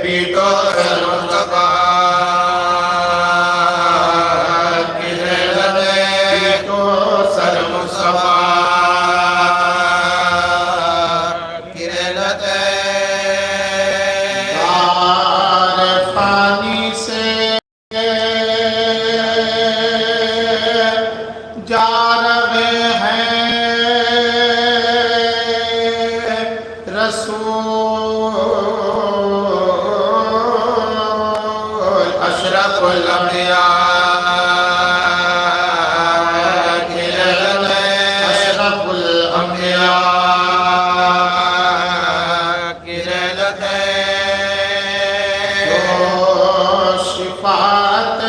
पीटो मुस्तफा की रहमत पीटो सर मुस्तफा की रहमत दार पानी से जा रहे हैं रसूल अशरफुल अंबिया की रहमत अशरफुल अंबिया की रहमत जो शिफात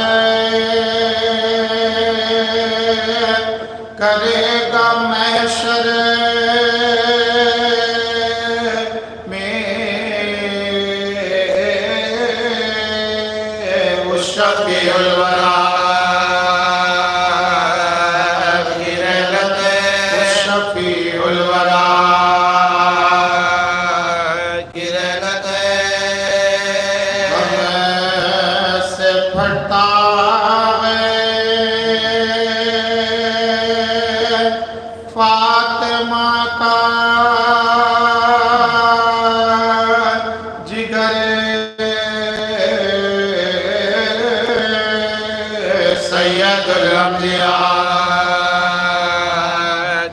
करेगा महशर शफीउल वरा की रहमत शफीउल वरा की रहमत से फटता है फातिमा का जिगर सैयदुल अंबिया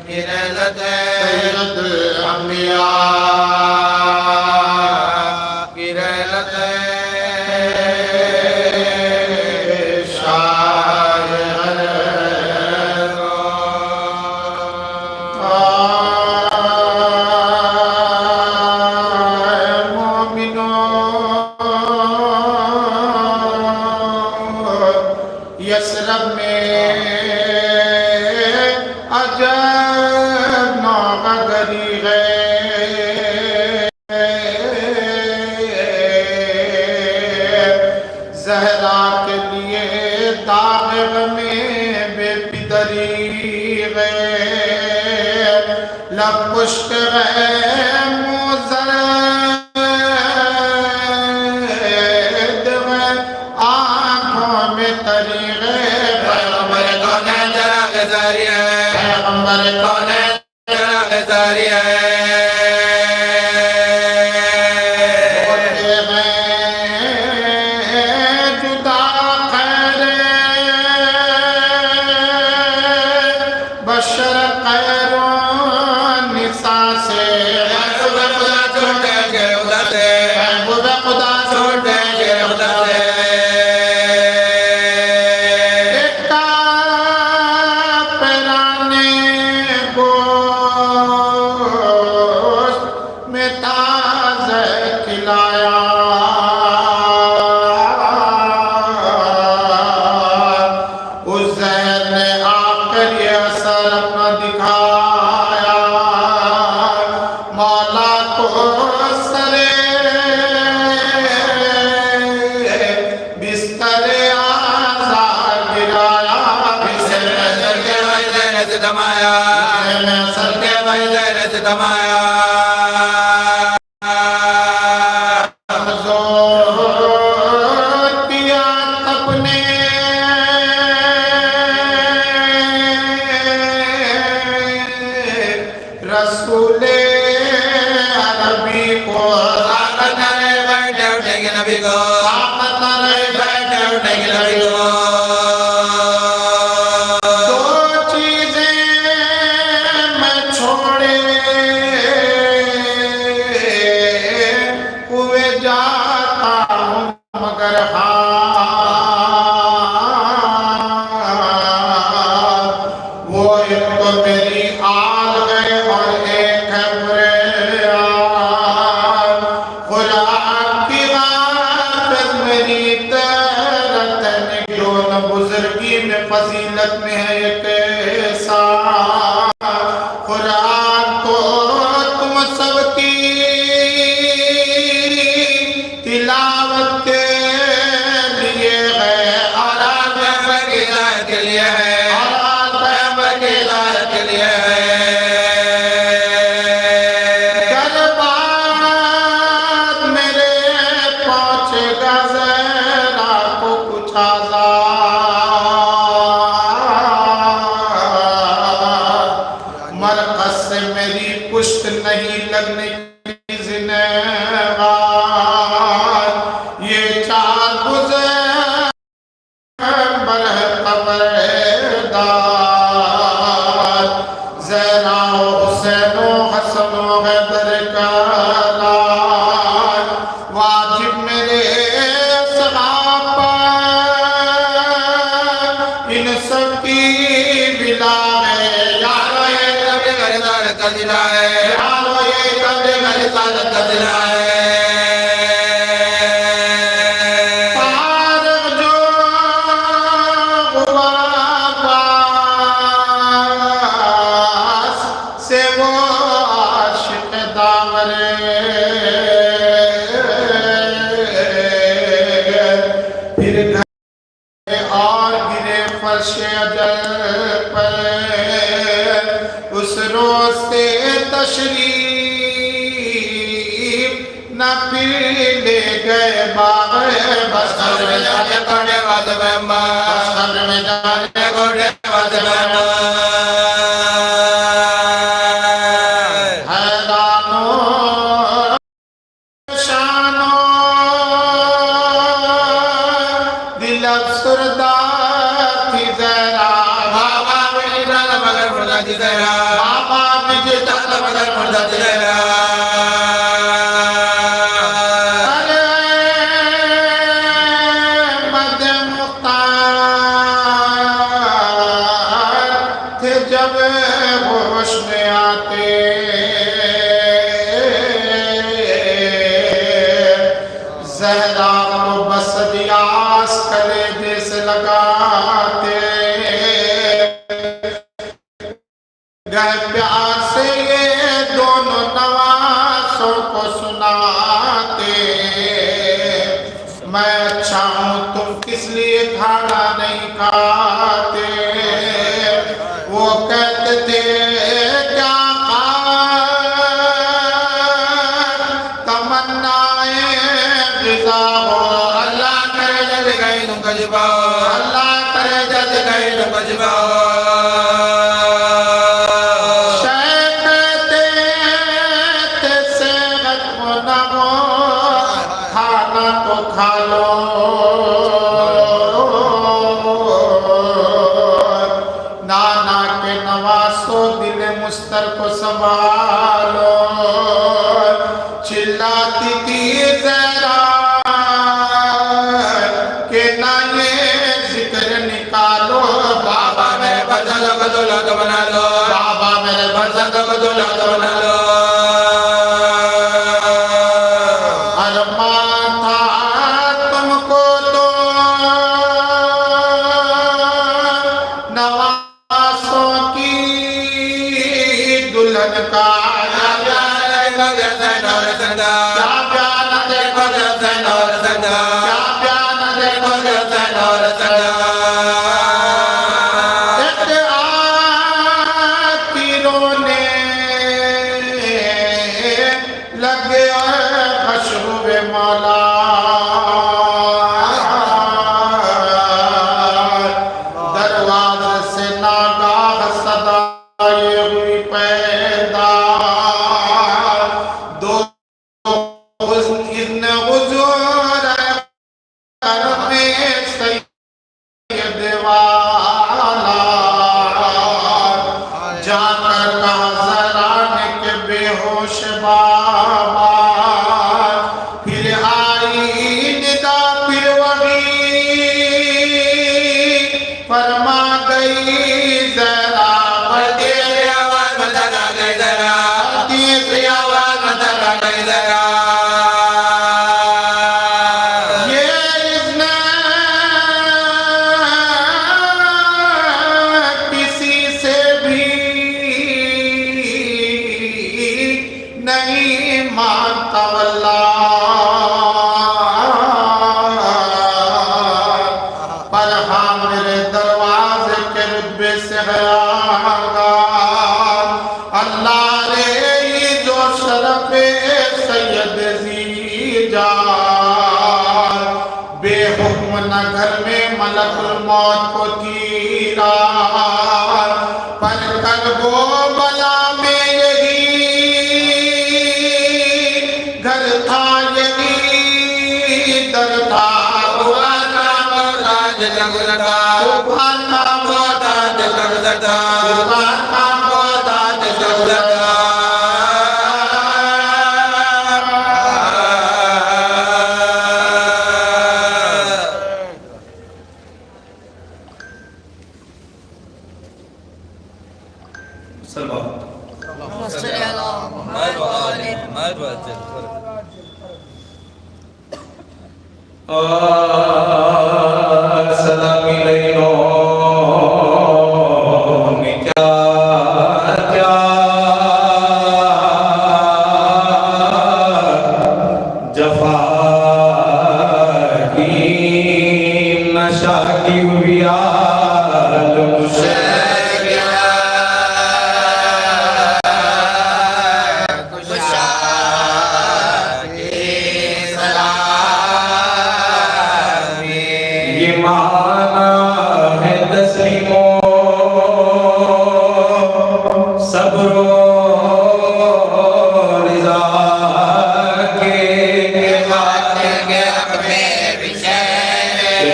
की रहमत सैयदुल अंबिया की रहमत यसरब में अजब नौगरी है ज़हरा के लिए दाग में बेपिदरी है लब पुष्ट है मुज़र पैगंबर कौन है जराग़-ए-ज़ारी है होते हैं जुदा खैर बशर खैरो निसा से खुदा छोड़ेंगे उधर से खुदा छोड़ेंगे उधर से न फिर ले गए बाग बस्तर में जाने कोड़े वाद में बस्तर में जाने कोड़े वाद में प्यार से ये दोनों नवासों को सुनाते मैं अच्छा हूँ तुम किस लिए खाना नहीं खाते वो कहते थे क्या तमन्नाए गिज़ा हो अल्लाह करे जल्द गई तुमको जिबाओ अल्लाह करे जल्द गई तुमको जिबाओ मुस्तर को संभालो चिल्लाती थी जरा के ना ये जिक्र निकालो बाबा मेरे भजन को दौलत बना लो बाबा मेरे भजन को दौलत बना लो अरमान था तुमको तो नवासों की दुल्हन का घर में मलकुल मौत को तीरा पर कल्बो बला में यही घर था यही दर था बुआना मोहताज लगता बुआना मोहताज लगता बुआना मोहताज लगता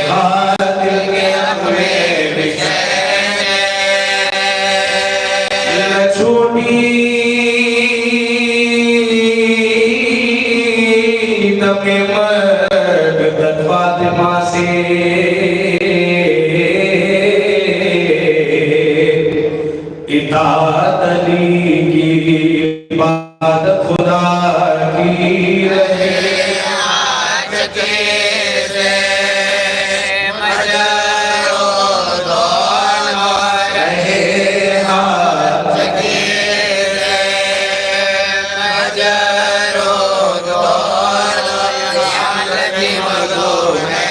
दिल के अपने विषय छूटी तबे मर्द फातिमा से इताअत अली की इबादत खुदा की रहे आज के से मजरो दोनों रहे आज के से मजरो दोनों की मजलूम है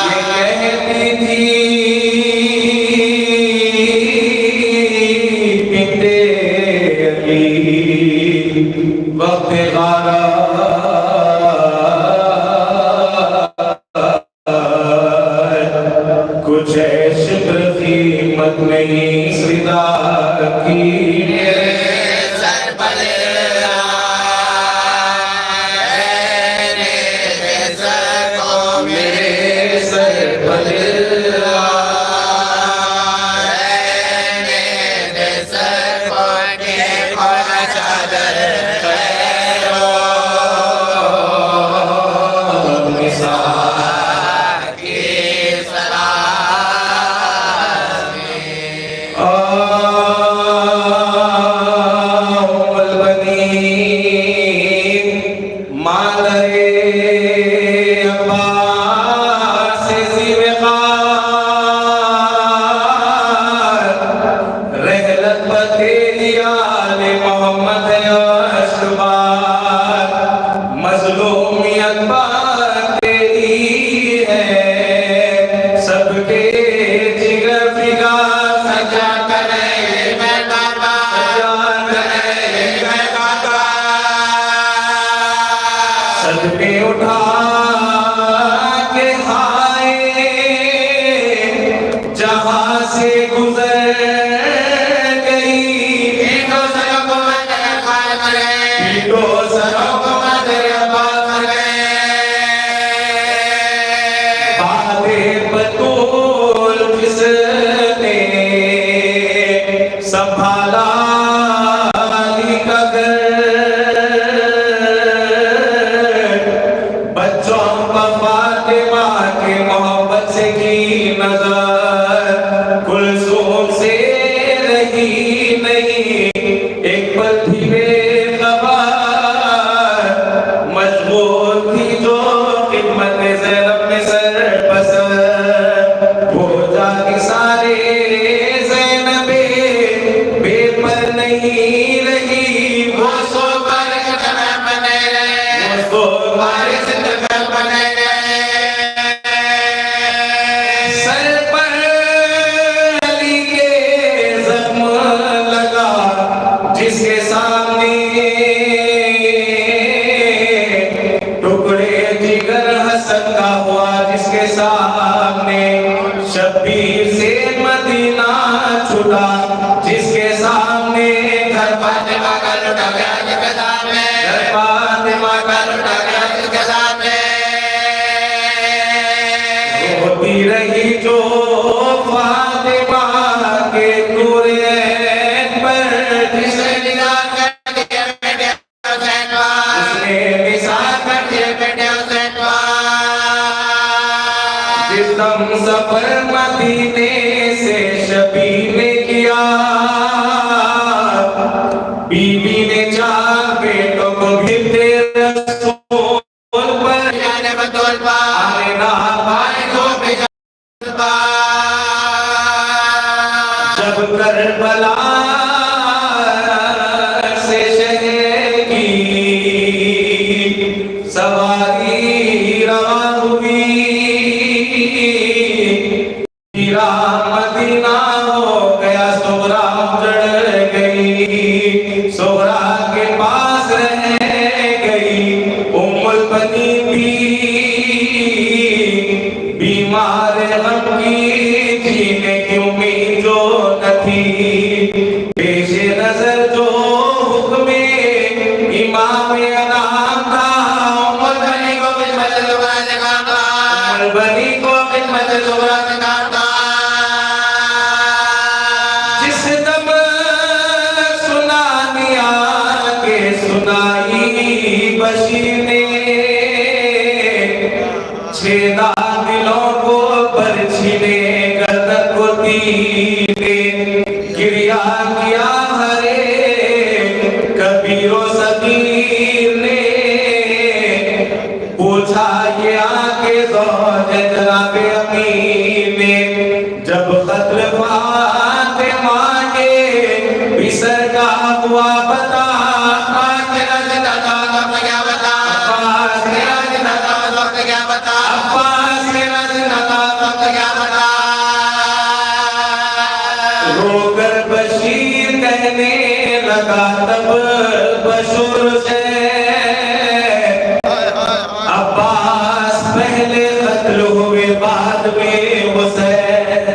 ये कहती थी वक्त गारा कुछ शिब्र कीमत नहीं सदा की सर पर मेरे सर पर सफर मदीने से शबी ने किया, बीबी ने चार बेटों को भी तेरे रसूल पर जाने बतौल पाए ना भाई को भी जब करबला से शहर की सवारी रवा हुई, मदीना हो गया सोहरा उजड़ गई, सोहरा के पास रह गई उम्मुल बनी भी, बीमार गम की जीने की उम्मीद जो न थी, पेश नजर जो हुक्मे इमाम अनाम था, उम्मुल बनी को भी मजलूम बनी को खिदमत ज़ुमरा निकालता जिस दम सुना दिया के सुनाई बशीर ने छेदा दिलों को बरछी ने गर्दन को तीर ने गिरिया किया हरे कबीरो सगीर ने पूछा ये आके ज़ौज जनाबे अमीर ने जब खत्र फाते मांगे बिसर का हुआ बता अब्बास तेरा जिंदा था वक्त क्या बता अब्बास तेरा जिंदा था वक्त क्या बता अब्बास मेरा जिंदा था वक्त क्या बता रोकर बशीर कहने लगा तब बशूर से अब्बास पहले कत्ल हुए बाद में हुसैन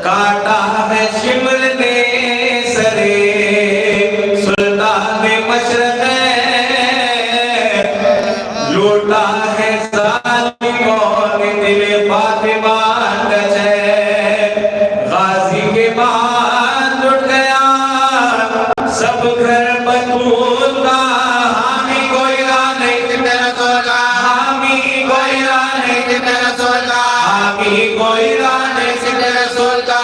काटा है शिमर ने सरे सुल्तान मशरक लूटा है जालिमों ने दिले फातिमा कचे गाजी के बाद लुट गया सब घर बतूल का हामी कोई राह नहीं तेरा सोला हामी कोई राह नहीं तेरा सोला हामी कोई राह नहीं तेरा सोला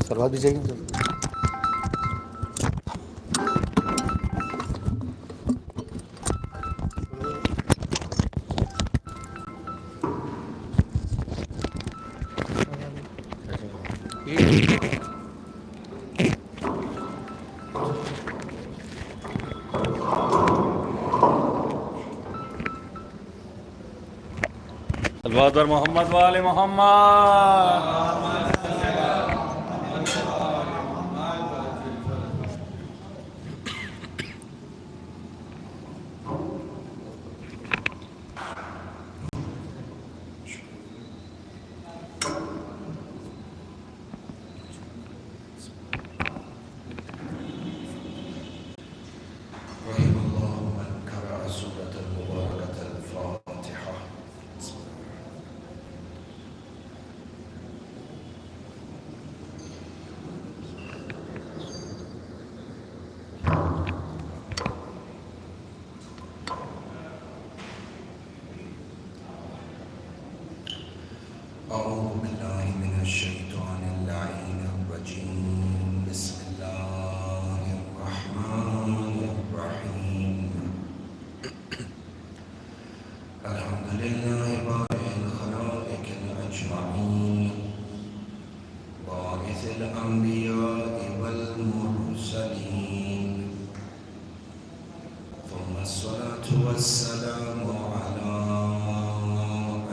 सलवार भी चाहिए Salawat Muhammad wa ali Muhammad. رحم الله من قرأ سورة المباركة الفاتحة. أعوذ بالله من الشيطان اللعين الرجيم. بسم الله الرحمن الرحيم. الحمد لله بارئ الخلائق أجمعين، باعث الأنبياء والمرسلين، ثم الصلاة والسلام على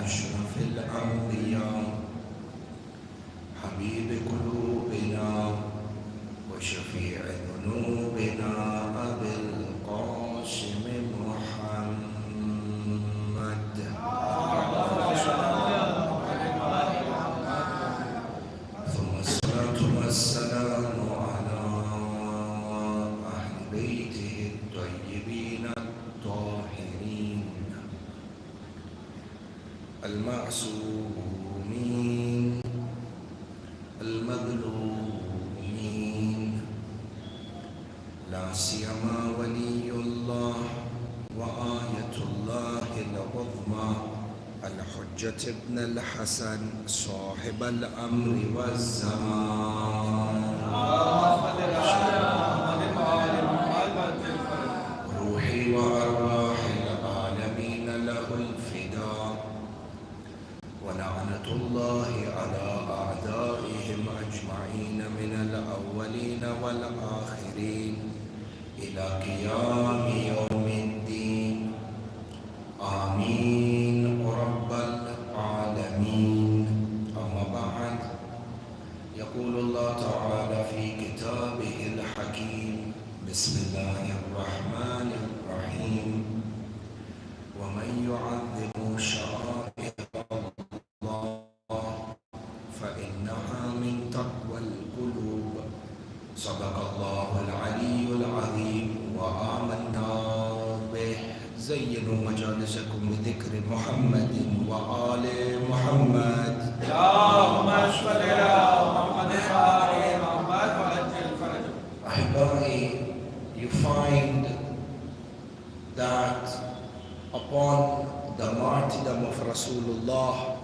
أشرف الأنبياء، حبيب قلوبنا وشفيع ذنوبنا أبي القاسم محمد. ثم الصلاة والسلام على أهل بيته الطيبين الطاهرين المعصومين المظلومين، لا سيما ولي الله وآية الله العظمى الحجة ابن الحسن صاحب الأمر والزمان، روحي وأرواح العالمين له الفداء، ولعنة الله على أعدائهم أجمعين من الأولين والآخرين إلى قيام يوم الدين. آمين رب العالمين. أما بعد، يقول الله تعالى في كتابه الحكيم: بسم الله الرحمن الرحيم. ومن يعظم شعائر الله فإنها من تقوى القلوب. صدق الله العلي العظيم وآمنا به. زينوا مجالسكم بذكر محمد وآل محمد. اللهم صل على محمد وآل محمد وعجل فرجه. Ahibbai, you find that upon the martyrdom of Rasulullah,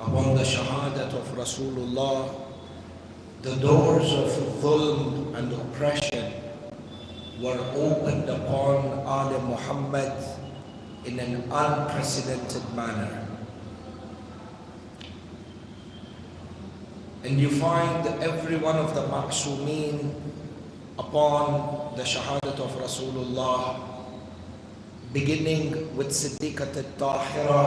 upon the shahadat of Rasulullah, the doors of dhulm and oppression were opened upon Ali Muhammad in an unprecedented manner. And you find every one of the ma'soomeen upon the shahadat of Rasulullah, beginning with Siddiqat al-Tahira,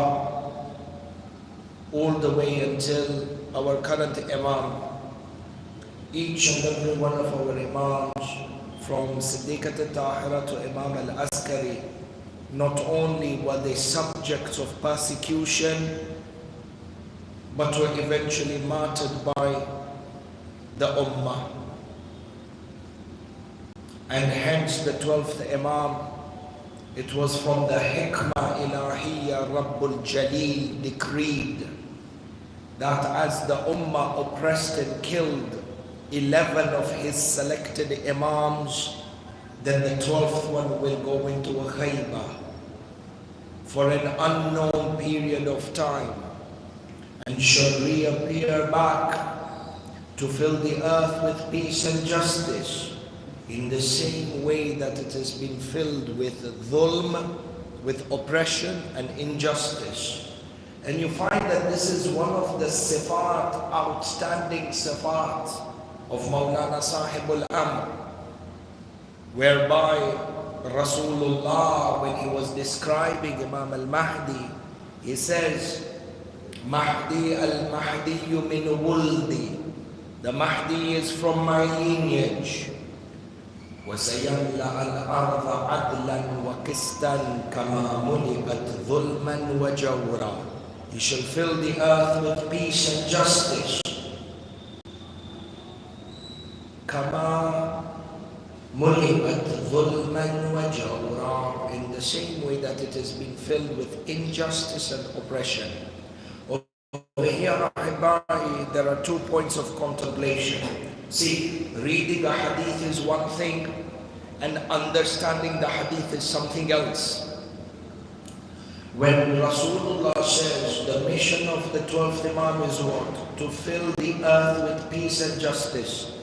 all the way until our current Imam. Each and every one of our Imams, from Siddiqat al-Tahira to Imam al-Askari, not only were they subjects of persecution, but were eventually martyred by the Ummah. And hence the 12th Imam, it was from the Hikmah Ilahiyya Rabbul Jaleel decreed that as the Ummah oppressed and killed 11 of his selected Imams, then the 12th one will go into a ghaibah for an unknown period of time and shall reappear back to fill the earth with peace and justice in the same way that it has been filled with dhulm, with oppression and injustice. And you find that this is one of the sifat, outstanding sifat of Moulana Sahibul Amr, whereby Rasulullah, when he was describing Imam al-Mahdi, he says Mahdi al-Mahdiyu min wuldi. The Mahdi is from my lineage. وَسَيَمْلَأَ الْأَرْضَ عَدْلًا وَقِسْطًا كَمَا مُلِئَتْ ظُلْمًا وَجَوْرًا. He shall fill the earth with peace and justice. كَمَا مُلِئَتْ ظُلْمًا وَجَوْرًا. In the same way that it has been filled with injustice and oppression. Over here, there are 2 points of contemplation. See, reading a hadith is one thing and understanding the hadith is something else. When Rasulullah says the mission of the 12th Imam is what? To fill the earth with peace and justice.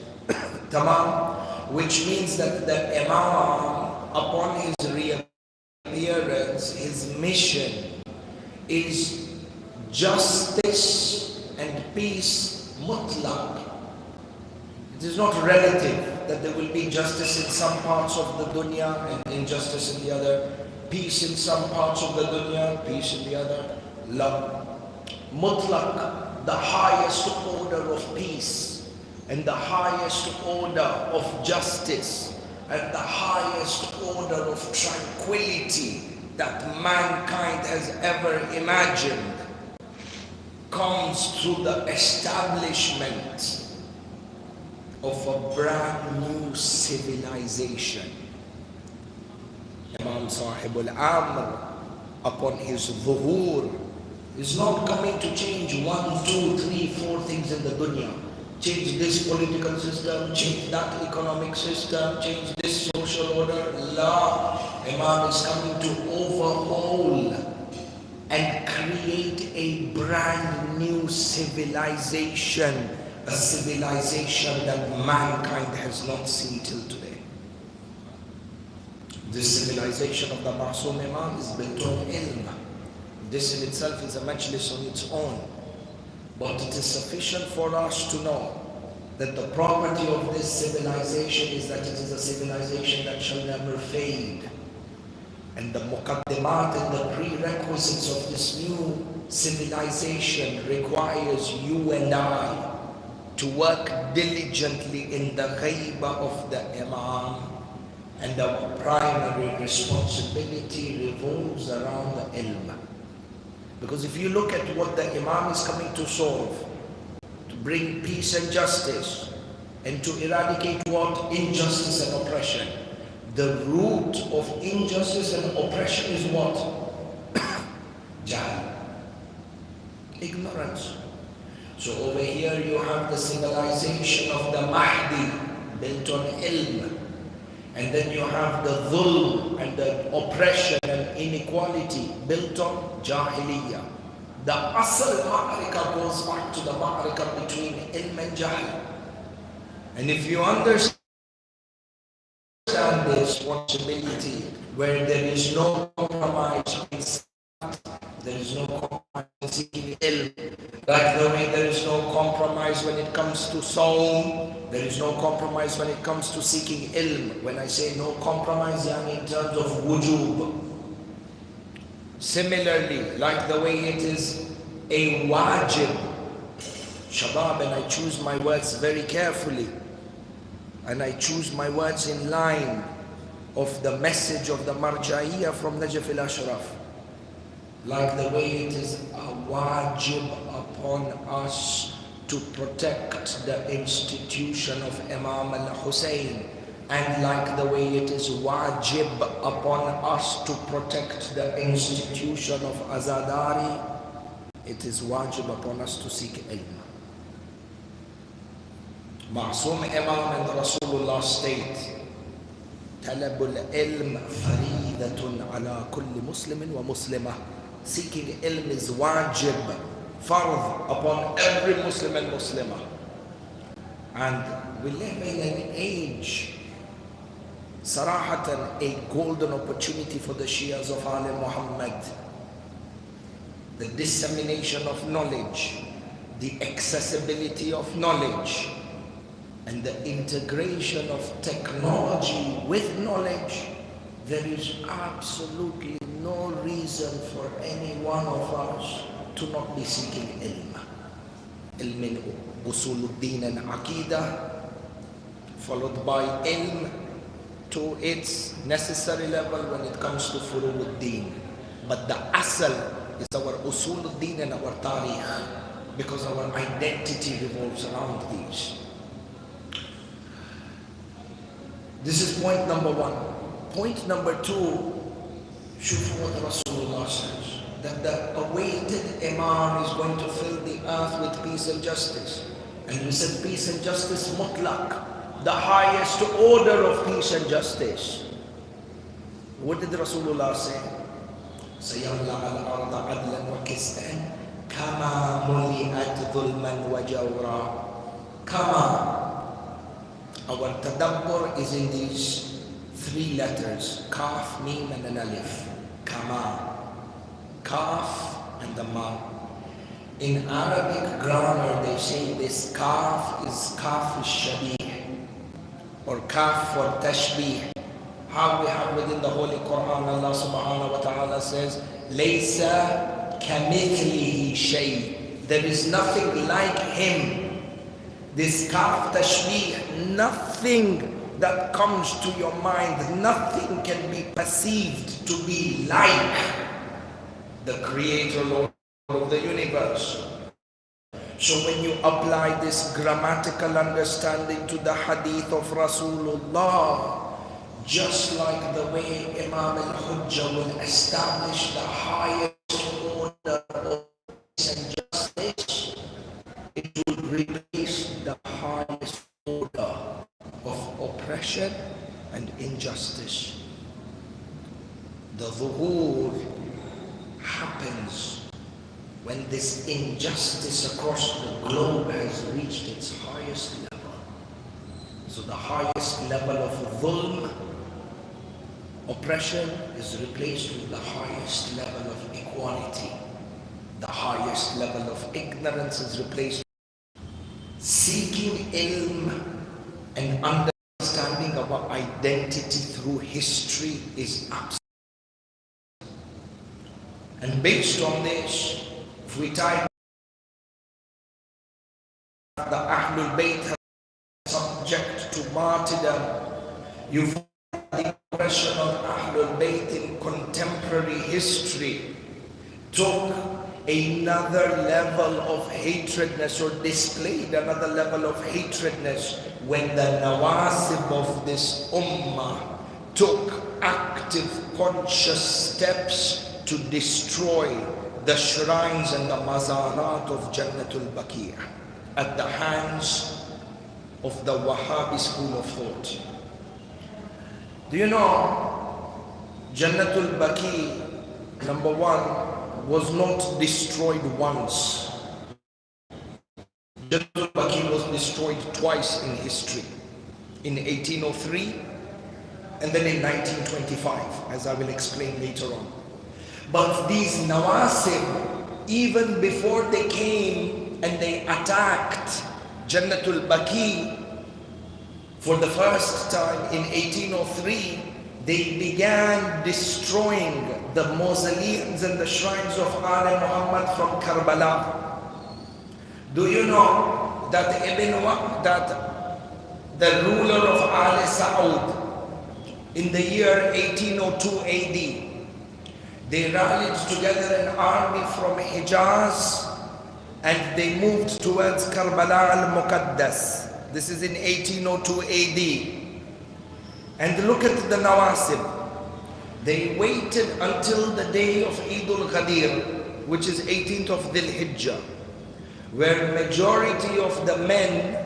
Tamam, which means that the Imam, upon his reappearance, his mission is justice and peace mutlaq. It is not relative that there will be justice in some parts of the dunya and injustice in the other, peace in some parts of the dunya, peace in the other. La. Mutlaq, the highest order of peace and the highest order of justice and the highest order of tranquility that mankind has ever imagined comes through the establishment of a brand new civilization. Imam Sahib al-Amr, upon his dhuhur, is not coming to change 1, 2, 3, 4 things in the dunya. Change this political system, change that economic system, change this social order. La, Imam is coming to overhaul and create a brand new civilization. A civilization that mankind has not seen till today. This civilization of the Ma'soom Imam is built on ilm. This in itself is a majlis on its own. But it is sufficient for us to know that the property of this civilization is that it is a civilization that shall never fade. And the muqaddimat and the prerequisites of this new civilization requires you and I to work diligently in the ghaibah of the Imam, and our primary responsibility revolves around the ilm. Because if you look at what the Imam is coming to solve, to bring peace and justice, and to eradicate what? Injustice and oppression. The root of injustice and oppression is what? Jahl. Ignorance. So over here you have the civilization of the Mahdi built on ilm. And then you have the dhulm and the oppression and inequality built on jahiliyyah. The asal ma'arika goes back to the ma'arika between ilm and jahl. And if you understand this responsibility where there is no compromise, there is no compromise in seeking ilm. Like the way there is no compromise when it comes to sawm, there is no compromise when it comes to seeking ilm. When I say no compromise, I mean in terms of wujub. Similarly, like the way it is a wajib, shabab, and I choose my words very carefully, and I choose my words in line of the message of the Marja'iyah from NAJAF-E-ASHRAF. Like the way it is a wajib upon us to protect the institution of Imam al-Hussain, and like the way it is wajib upon us to protect the institution of Azadari, it is wajib upon us to seek ilm. Ma'soom Imam and Rasulullah state, Talabul ilm faridatun ala kulli muslimin wa muslimah. Seeking ilm is wajib, fard, upon every Muslim and Muslimah. And we live in an age, sarahatan, a golden opportunity for the Shias of Ali Muhammad. The dissemination of knowledge, the accessibility of knowledge, and the integration of technology with knowledge. There is absolutely no reason for any one of us to not be seeking ilm. Ilm in usuluddin and aqidah, followed by ilm to its necessary level when it comes to furu'uddin. But the asal is our usuluddin and our tarikh, because our identity revolves around these. This is point number one. Point number two, shuf what Rasulullah says, that the awaited Imam is going to fill the earth with peace and justice. And we said peace and justice mutlaq, the highest order of peace and justice. What did Rasulullah say? سَيَمْلَعَ الْأَرْضَ عَدْلًا وَكِسْتًا كَمَا مُلِئَتْ ظُلْمًا وَجَوْرًا. Kama. Our tadabbur is in these three letters, kaf, mim and an alif. Kama. Kaf and the ma. In Arabic grammar they say this kaf is shabih, or kaf for tashbih. How we have within the Holy Quran, Allah subhanahu wa ta'ala says, Laysa kamithlihi shay. There is nothing like him. This kaf tashbih, nothing that comes to your mind, nothing can be perceived to be like the Creator, Lord of the universe. So when you apply this grammatical understanding to the hadith of Rasulullah, just like the way Imam al-Hujjah will establish the highest order of peace and justice, it will replace the highest order of oppression and injustice. The dhuhur happens when this injustice across the globe has reached its highest level. So the highest level of dhulm, oppression, is replaced with the highest level of equality. The highest level of ignorance is replaced. Seeking ilm and understanding our identity through history is absolute. And based on this, if we type the Ahlul Bayt subject to martyrdom, you find the oppression of Ahlul Bayt in contemporary history took another level of hatredness, or displayed another level of hatredness, when the nawasib of this ummah took active, conscious steps to destroy the shrines and the mazarat of Janantul Baqi at the hands of the Wahhabi school of thought. Do you know, Janantul Baqi, number one, was not destroyed once. Janantul Baqi was destroyed twice in history, in 1803 and then in 1925, as I will explain later on. But these nawasib, even before they came and they attacked Janantul Baqi for the first time in 1803, they began destroying the mausoleums and the shrines of Ali Muhammad from Karbala. Do you know that the ruler of Ali Saud in the year 1802 AD, they rallied together an army from Hijaz and they moved towards Karbala al-Muqaddas. This is in 1802 AD. And look at the nawasib. They waited until the day of Eid al-Ghadir, which is 18th of Dilgeer, where majority of the men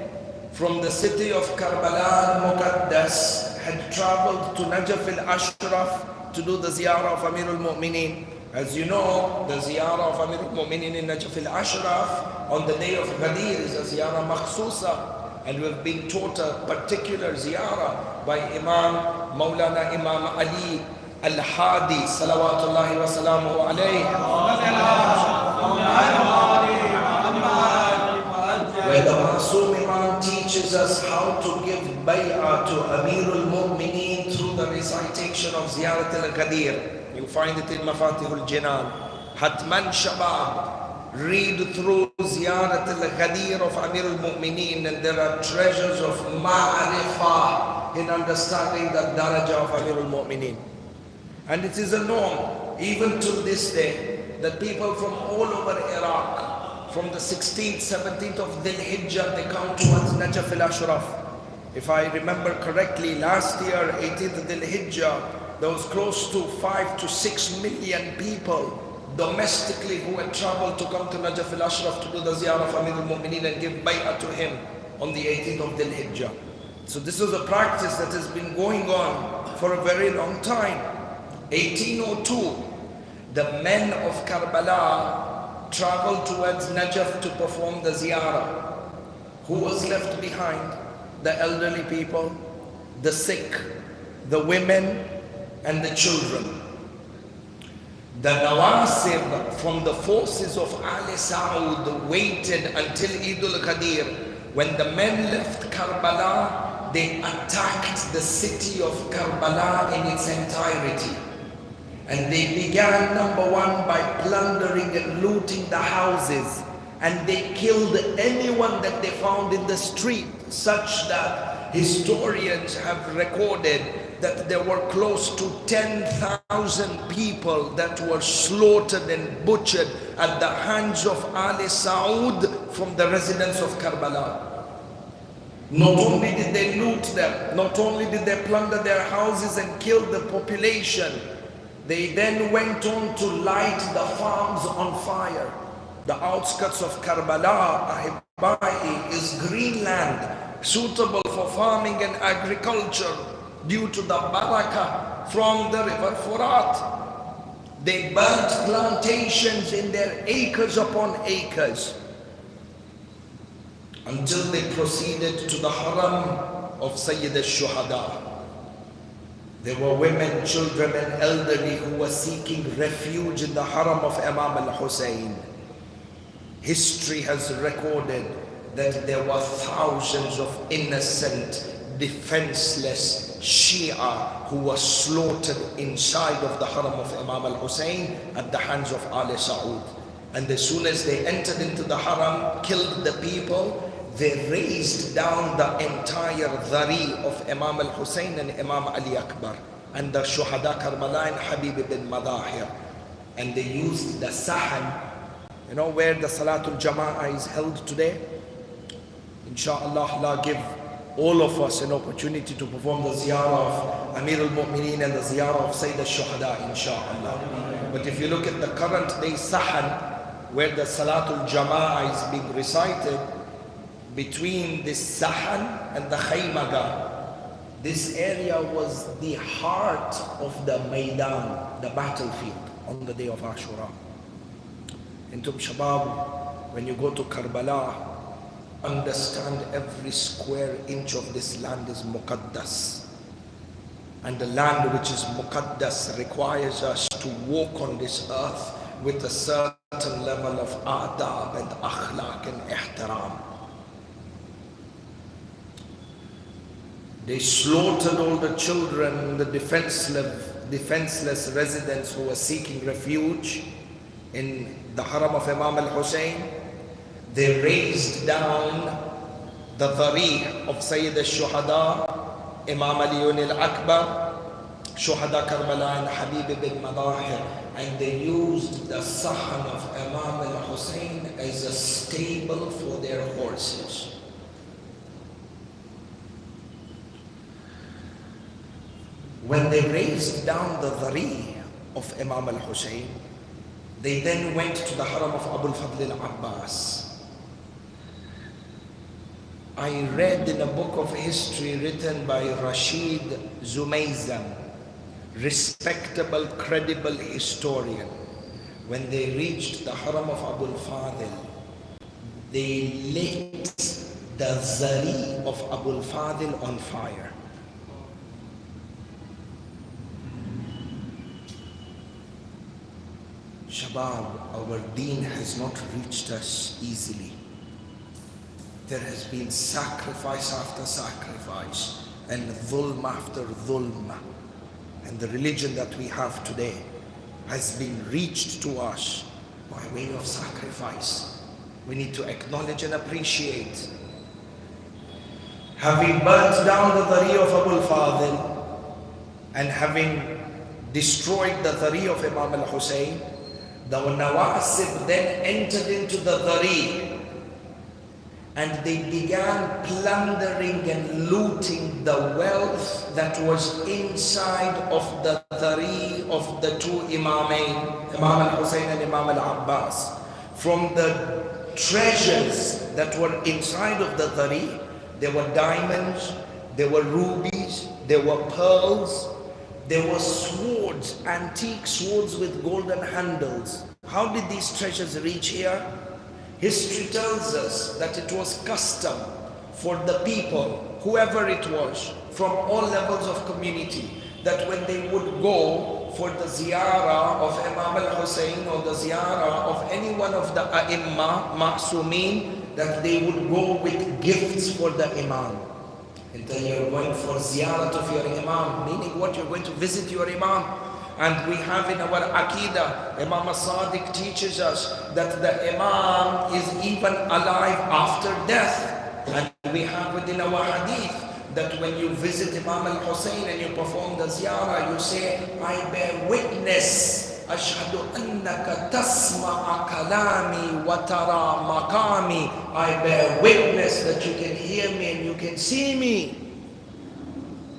from the city of Karbala al-Muqaddas had traveled to Najaf-E-AZADARI to do the ziyarah of Amir al-Mu'mineen. As you know, the ziyarah of Amir al-Mu'mineen in Najaf-E-AZADARI on the day of Ghadir is a ziyarah makhsusa. And we've been taught a particular ziyarah by Imam Moulana Imam Ali al-Hadi, salawatullahi wa salamuhu alayhi, where the Masoom Imam teaches us how to give bay'ah to Amir al-Mu'mineen through the recitation of Ziyarat al-Ghadir. You find it in Mafatihul Jinan. Hatman Shabab, read through Ziyarat al-Ghadir of Amir al-Mu'mineen, and there are treasures of ma'rifah in understanding the daraja of Amir al-Mu'mineen. And it is a norm, even till this day, that people from all over Iraq, from the 16th, 17th of Dilgeer, they come towards NAJAF-E-ASHRAF. If I remember correctly, last year, 18th Dilgeer, there was close to 5 to 6 million people domestically who had traveled to come to NAJAF-E-ASHRAF to do the ziyarah of Amir al-Mu'mineen and give bay'ah to him on the 18th of Dilgeer. So this is a practice that has been going on for a very long time. 1802, the men of Karbala traveled towards Najaf to perform the ziyarah. Who was left behind? The elderly people, the sick, the women, and the children. The Nawasib from the forces of Ali Saud waited until Eid al-Ghadir. When the men left Karbala, they attacked the city of Karbala in its entirety. And they began, number one, by plundering and looting the houses. And they killed anyone that they found in the street, such that historians have recorded that there were close to 10,000 people that were slaughtered and butchered at the hands of Ali Saud from the residents of Karbala. Not only did they loot them, not only did they plunder their houses and kill the population, they then went on to light the farms on fire. The outskirts of Karbala, Ahibai, is green land, suitable for farming and agriculture due to the barakah from the river Furat. They burnt plantations in their acres upon acres until they proceeded to the haram of Sayyid al-Shuhada. There were women, children and elderly who were seeking refuge in the haram of Imam al-Hussain. History has recorded that there were thousands of innocent, defenseless Shia who were slaughtered inside of the haram of Imam al-Hussain at the hands of Ali Saud. And as soon as they entered into the haram, killed the people, they raised down the entire dhari of Imam al-Hussain and Imam Ali Akbar and the Shuhada Karbala and Habib ibn Madahir. And they used the sahan, you know, where the Salatul Jama'ah is held today. Insha'Allah, Allah give all of us an opportunity to perform the ziyarah of Amir al-Mu'mineen and the ziyarah of Sayyid al-Shuhada, insha'Allah. But if you look at the current day sahan, where the Salatul Jama'ah is being recited, between this sahan and the khaymaga, this area was the heart of the Maidan, the battlefield on the day of Ashura. Intum Shabab, when you go to Karbala, understand every square inch of this land is muqaddas. And the land which is muqaddas requires us to walk on this earth with a certain level of adab and akhlaq and ihtiram. They slaughtered all the children, the defenseless residents who were seeking refuge in the haram of Imam al-Hussain. They raised down the dhari of Sayyid al-Shuhada, Imam Ali al-Akbar, Shuhada Karbala and Habib ibn Madahir, and they used the sahan of Imam al-Hussain as a stable for their horses. When they raised down the dhari of Imam al-Hussain, they then went to the haram of Abu al-Fadl al-Abbas. I read in a book of history written by Rashid Zumaizam, respectable, credible historian. When they reached the haram of Abu al-Fadl, they lit the dhari of Abu al-Fadl on fire. Shabab, our deen has not reached us easily. There has been sacrifice after sacrifice and dhulm after dhulm. And the religion that we have today has been reached to us by way of sacrifice. We need to acknowledge and appreciate. Having burnt down the Dhari of Abul Fadil and having destroyed the Dhari of Imam al-Hussain, the Nawasib then entered into the Dhari and they began plundering and looting the wealth that was inside of the Dhari of the two Imamain, Imam al-Hussain and Imam al-Abbas. From the treasures that were inside of the Dhari, there were diamonds, there were rubies, there were pearls, there were swords, antique swords with golden handles. How did these treasures reach here? History tells us that it was custom for the people, whoever it was, from all levels of community, that when they would go for the ziyarah of Imam al-Hussain or the ziyarah of any one of the A'imma, Ma'sumin, that they would go with gifts for the Imam. And then you're going for ziyarah of your Imam, meaning what? You're going to visit your Imam. And we have in our Aqidah, Imam al-Sadiq teaches us that the Imam is even alive after death. And we have within our Hadith that when you visit Imam al-Hussain and you perform the ziyarah, you say, I bear witness, Ashhadu annaka tasma'a kalami wa tara maqami. I bear witness that you can hear me and you can see me.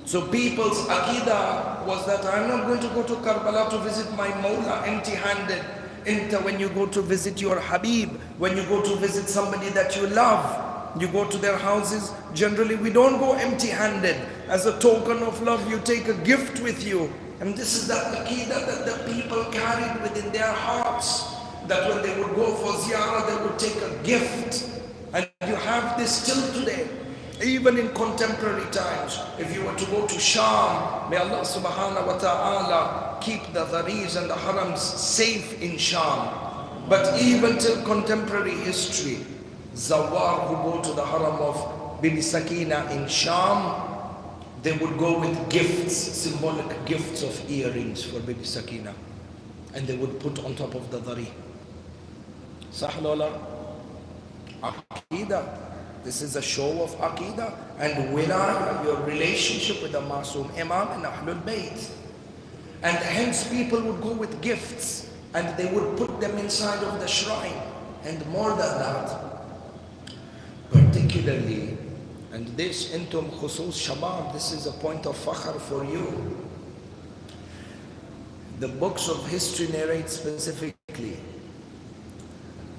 So people's Aqidah was that I'm not going to go to Karbala to visit my Mawla empty-handed. When you go to visit your Habib, when you go to visit somebody that you love, you go to their houses, generally we don't go empty-handed. As a token of love, you take a gift with you. And this is the Aqidah that the people carried within their hearts. That when they would go for ziyarah, they would take a gift. And you have this till today. Even in contemporary times, if you were to go to Sham, may Allah subhanahu wa ta'ala keep the dharis and the harams safe in Sham. But even till contemporary history, Zawar who go to the haram of Bibi Sakina in Sham, they would go with gifts, symbolic gifts of earrings for Bibi Sakina. And they would put on top of the dhari. Sahlola, Aqidah. This is a show of Aqidah and wilaya, your relationship with the Masoom Imam and Ahlul Bayt. And hence people would go with gifts and they would put them inside of the shrine. And more than that, particularly, and this intum khusus shabab, this is a point of fakhr for you. The books of history narrate specifically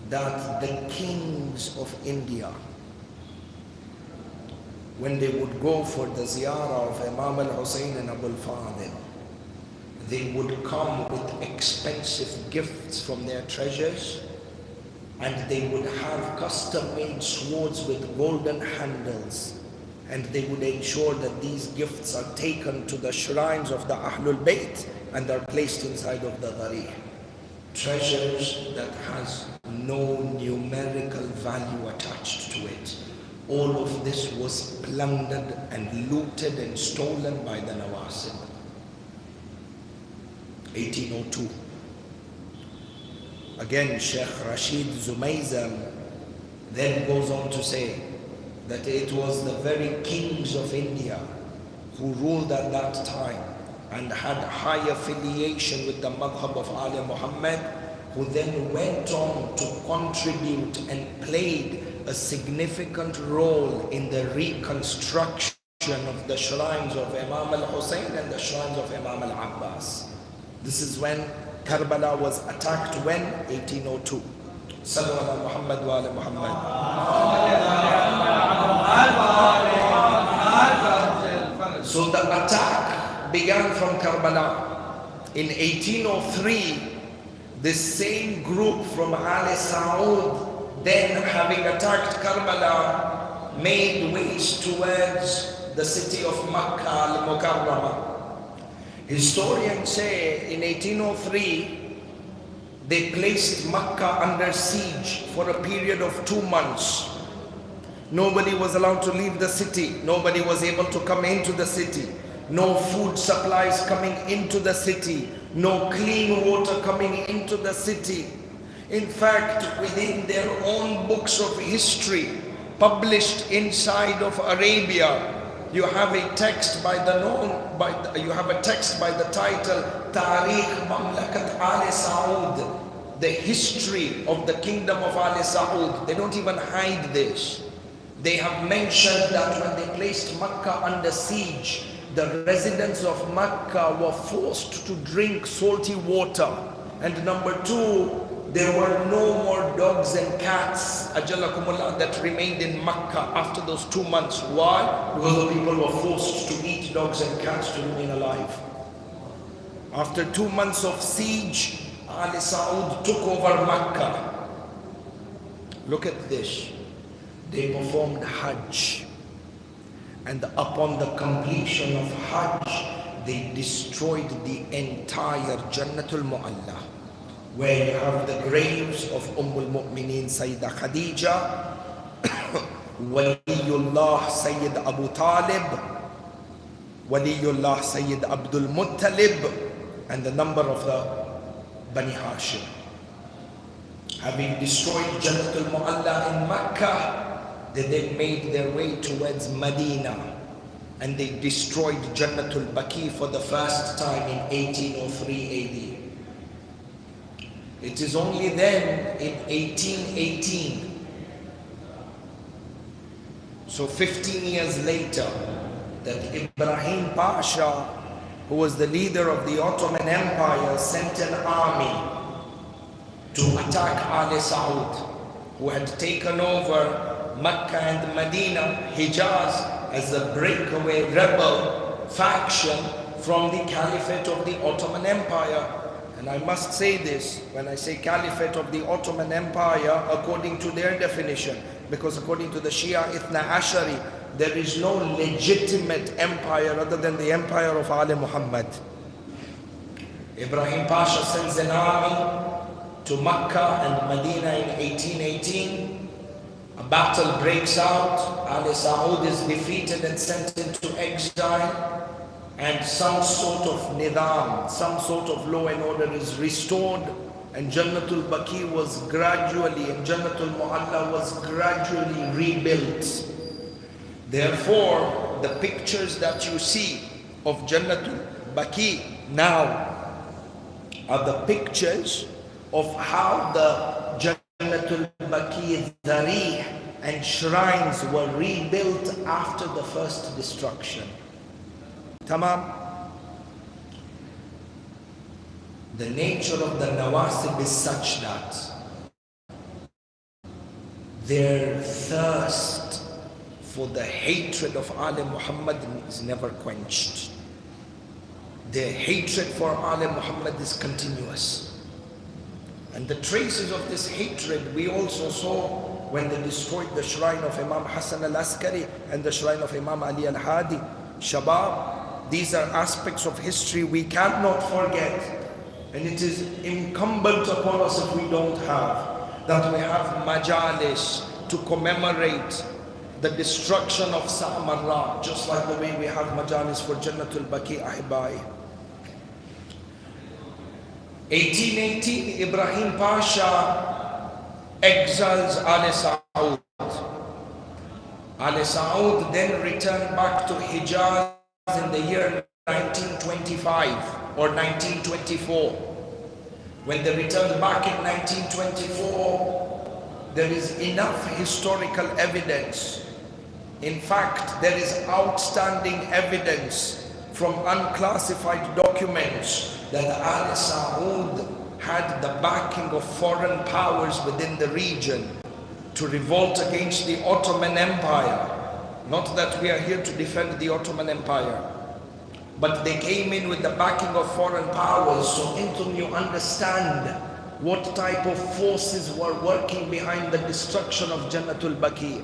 that the kings of India, when they would go for the ziyarah of Imam al-Hussain and Abul Fadil, they would come with expensive gifts from their treasures, and they would have custom-made swords with golden handles, and they would ensure that these gifts are taken to the shrines of the Ahlul Bayt and are placed inside of the Dhari. Treasures that has no numerical value attached to it. All of this was plundered and looted and stolen by the Nawasib. 1802. Again, Sheikh Rashid Zumaizam then goes on to say that it was the very kings of India who ruled at that time and had high affiliation with the madhab of Ali Muhammad, who then went on to contribute and played a significant role in the reconstruction of the shrines of Imam al-Hussain and the shrines of Imam al-Abbas. This is when Karbala was attacked, when? 1802. Sallu ala Muhammad wa ala Muhammad. So the attack began from Karbala. In 1803, this same group from Ali Saud, then having attacked Karbala, made ways towards the city of Makkah al-Mukarramah. Historians say in 1803, they placed Makkah under siege for a period of 2 months. Nobody was allowed to leave the city. Nobody was able to come into the city. No food supplies coming into the city. No clean water coming into the city. In fact, within their own books of history, published inside of Arabia, you have a text by the title Tarikh Mamlakat Al Saud, the history of the kingdom of Al Saud. They don't even hide this. They have mentioned that when they placed Makkah under siege, the residents of Makkah were forced to drink salty water. And number two, there were no more dogs and cats, ajalakumullah, that remained in Makkah after those 2 months. Why? Because the people were forced to eat dogs and cats to remain alive. After 2 months of siege, Al Saud took over Makkah. Look at this. They performed Hajj. And upon the completion of Hajj, they destroyed the entire Jannatul Mu'alla, where you have the graves of Ummul Mu'mineen Sayyidah Khadija, Waliyullah Sayyid Abu Talib, Waliyullah Sayyid Abdul Muttalib, and the number of the Bani Hashim. Having destroyed Jannatul Mu'alla in Makkah, they then made their way towards Medina, and they destroyed Janantul Baqi for the first time in 1803 AD. It is only then in 1818, so 15 years later, that Ibrahim Pasha, who was the leader of the Ottoman Empire, sent an army to attack Al Saud, who had taken over Mecca and Medina, Hijaz, as a breakaway rebel faction from the Caliphate of the Ottoman Empire. And I must say this, when I say Caliphate of the Ottoman Empire, according to their definition, because according to the Shia Ithna Ashari, there is no legitimate empire other than the empire of Ali Muhammad. Ibrahim Pasha sends an army to Mecca and Medina in 1818. A battle breaks out. Al Saud is defeated and sent into exile, and some sort of nidam, some sort of law and order is restored, and Janantul Baqi was gradually, and Jannatul Mu'alla was gradually rebuilt. Therefore, the pictures that you see of Jannatul Baqi now are the pictures of how the Jannatul Baqi Darih and shrines were rebuilt after the first destruction. Tamam. The nature of the Nawasib is such that their thirst for the hatred of Ali Muhammad is never quenched. Their hatred for Ali Muhammad is continuous. And the traces of this hatred we also saw when they destroyed the shrine of Imam Hasan al-Askari and the shrine of Imam Ali al-Hadi. Shabab, these are aspects of history we cannot forget. And it is incumbent upon us, if we don't have, that we have Majalis to commemorate the destruction of Samarra, just like the way we have Majalis for Jannatul Baqi Ahibai. 1818, Ibrahim Pasha exiles Al Saud. Al Saud then returned back to Hijaz in the year 1925 or 1924. When they returned back in 1924, there is enough historical evidence. In fact, there is outstanding evidence from unclassified documents that Al Saud had the backing of foreign powers within the region to revolt against the Ottoman Empire. Not that we are here to defend the Ottoman Empire, but they came in with the backing of foreign powers. So until you understand what type of forces were working behind the destruction of Jannatul Baqi.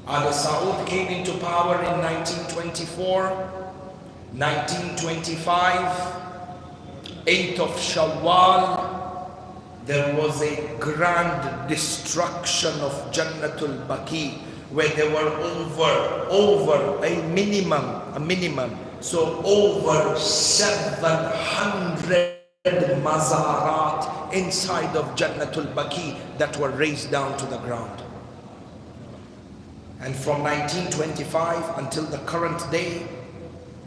Al Saud came into power in 1924, 1925, 8th of Shawwal, there was a grand destruction of Jannatul Baqi, where there were over a minimum, so over 700 mazarat inside of Janantul Baqi that were razed down to the ground. And from 1925 until the current day,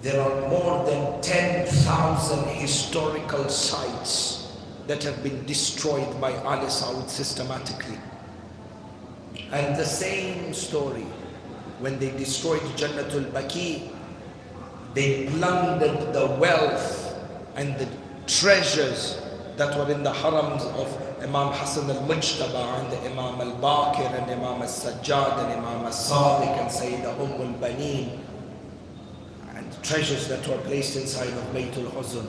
there are more than 10,000 historical sites that have been destroyed by Al Saud systematically. And the same story, when they destroyed Janantul Baqi, they plundered the wealth and the treasures that were in the harams of Imam Hasan al-Mujtaba and Imam al-Baqir and Imam al-Sajjad and Imam al-Sadiq and Sayyidah al-Baneen, and treasures that were placed inside of Baytul Huzn.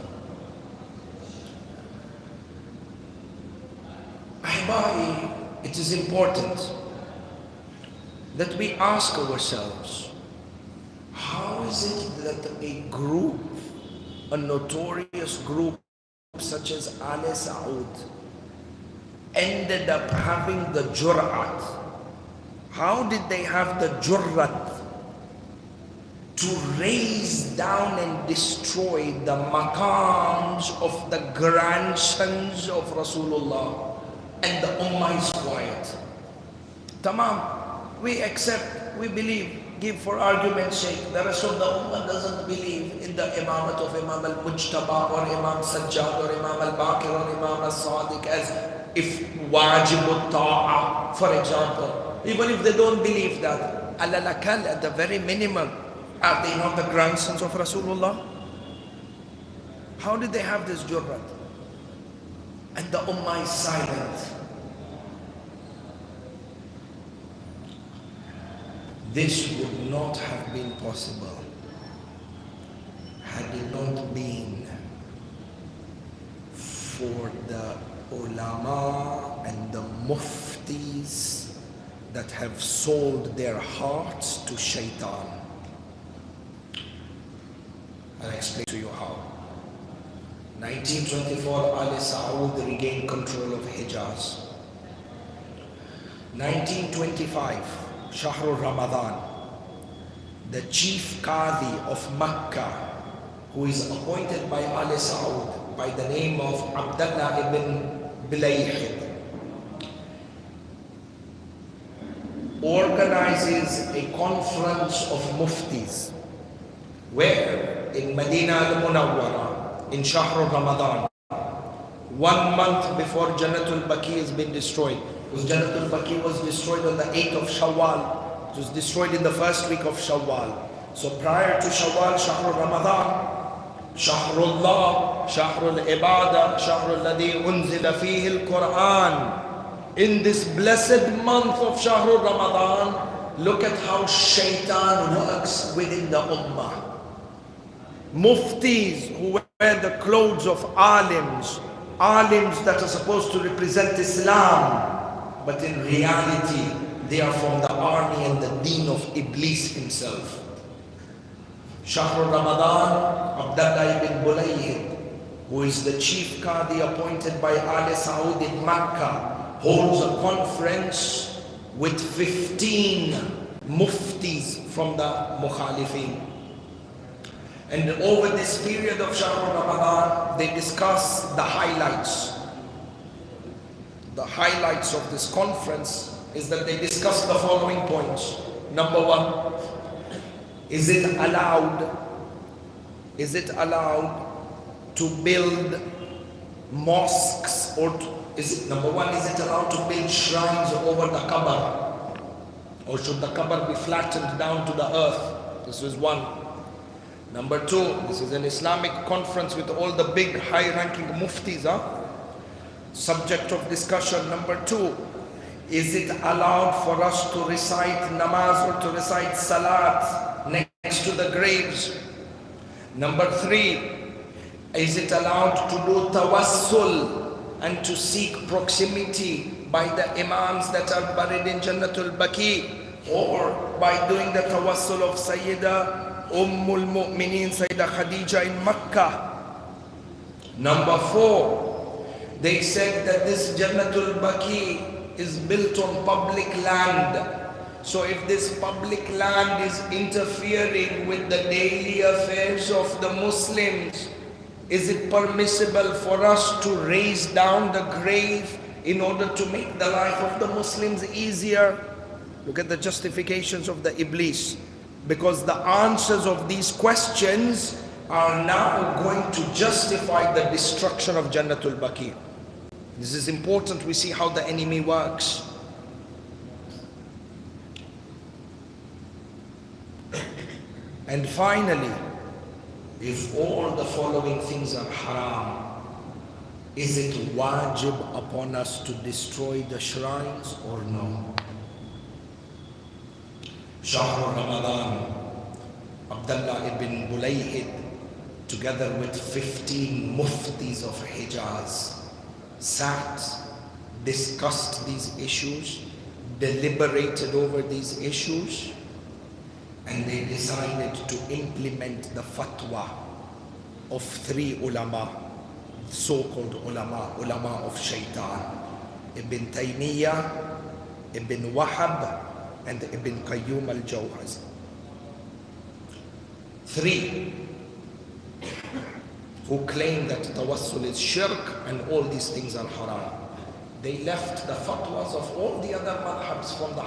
Ahba'i, it is important that we ask ourselves, how is it that a group, a notorious group such as Al Saud, ended up having the jur'at? How did they have the jur'at to raise down and destroy the maqams of the grandsons of Rasulullah, and the ummah is quiet? Tamam, we accept, we believe, give for argument's sake. The rest of the ummah doesn't believe in the imamat of Imam al-Mujtaba or Imam Sajjad or Imam al-Baqir or Imam al-Sadiq as if wajib al-ta'a, for example. Even if they don't believe that, al-akal, at the very minimum, are they not the grandsons of Rasulullah? How did they have this jurrat? And the ummah is silent. This would not have been possible had it not been for the ulama and the muftis that have sold their hearts to shaitan. I'll explain to you how. 1924, Al Saud regained control of Hijaz. 1925, Shahrul Ramadan, the chief Qadi of Makkah, who is appointed by Al Saud by the name of Abdullah ibn Bilayhid, organizes a conference of muftis, where in Medina al-Munawwara, in Shahrul Ramadan, 1 month before Janantul Baqi has been destroyed. Because Janantul Baqi was destroyed on the 8th of Shawwal. It was destroyed in the first week of Shawwal. So prior to Shawwal, Shahrul Ramadan, Shahrullah, Shahrul Ibadah, Shahrul Ladhi Unzila Fihi al-Quran. In this blessed month of Shahrul Ramadan, look at how shaitan works within the ummah. Muftis who wear the clothes of alims, alims that are supposed to represent Islam, but in reality they are from the army and the deen of Iblis himself. Shahrul Ramadan, Abdullah ibn Bulayhid, who is the chief Qadi appointed by Al Saud in Makkah, holds a conference with 15 muftis from the Mukhalifin. And over this period of Shahrul Ramadan, they discuss the highlights. The highlights of this conference is that they discuss the following points. Number one, is it allowed to build mosques, or number one, is it allowed to build shrines over the Kaaba, or should the Kaaba be flattened down to the earth? This is one. Number two, this is an Islamic conference with all the big high-ranking muftis. Subject of discussion. Number two, is it allowed for us to recite namaz or to recite salat next to the graves? Number three, is it allowed to do tawassul and to seek proximity by the imams that are buried in Janantul Baqi, or by doing the tawassul of Sayyidah Ummul Mu'mineen, Sayyidah Khadija in Makkah? Number four, they said that this Janantul Baqi is built on public land. So if this public land is interfering with the daily affairs of the Muslims, Is it permissible for us to raise down the grave in order to make the life of the Muslims easier? Look at the justifications of the Iblis. Because the answers of these questions are now going to justify the destruction of Janantul Baqi. This is important. We see how the enemy works. And finally, if all the following things are haram, is it wajib upon us to destroy the shrines or no? Shahr Ramadan, Abdullah ibn Bulayhid, together with 15 muftis of Hijaz, sat, discussed these issues, deliberated over these issues, and they decided to implement the fatwa of 3 ulama, so-called ulama of shaitan, Ibn Taymiyyah, Ibn Wahab, and Ibn Qayyum al-Jawzi. 3 who claim that tawassul is shirk and all these things are haram. They left the fatwas of all the other madhabs, from the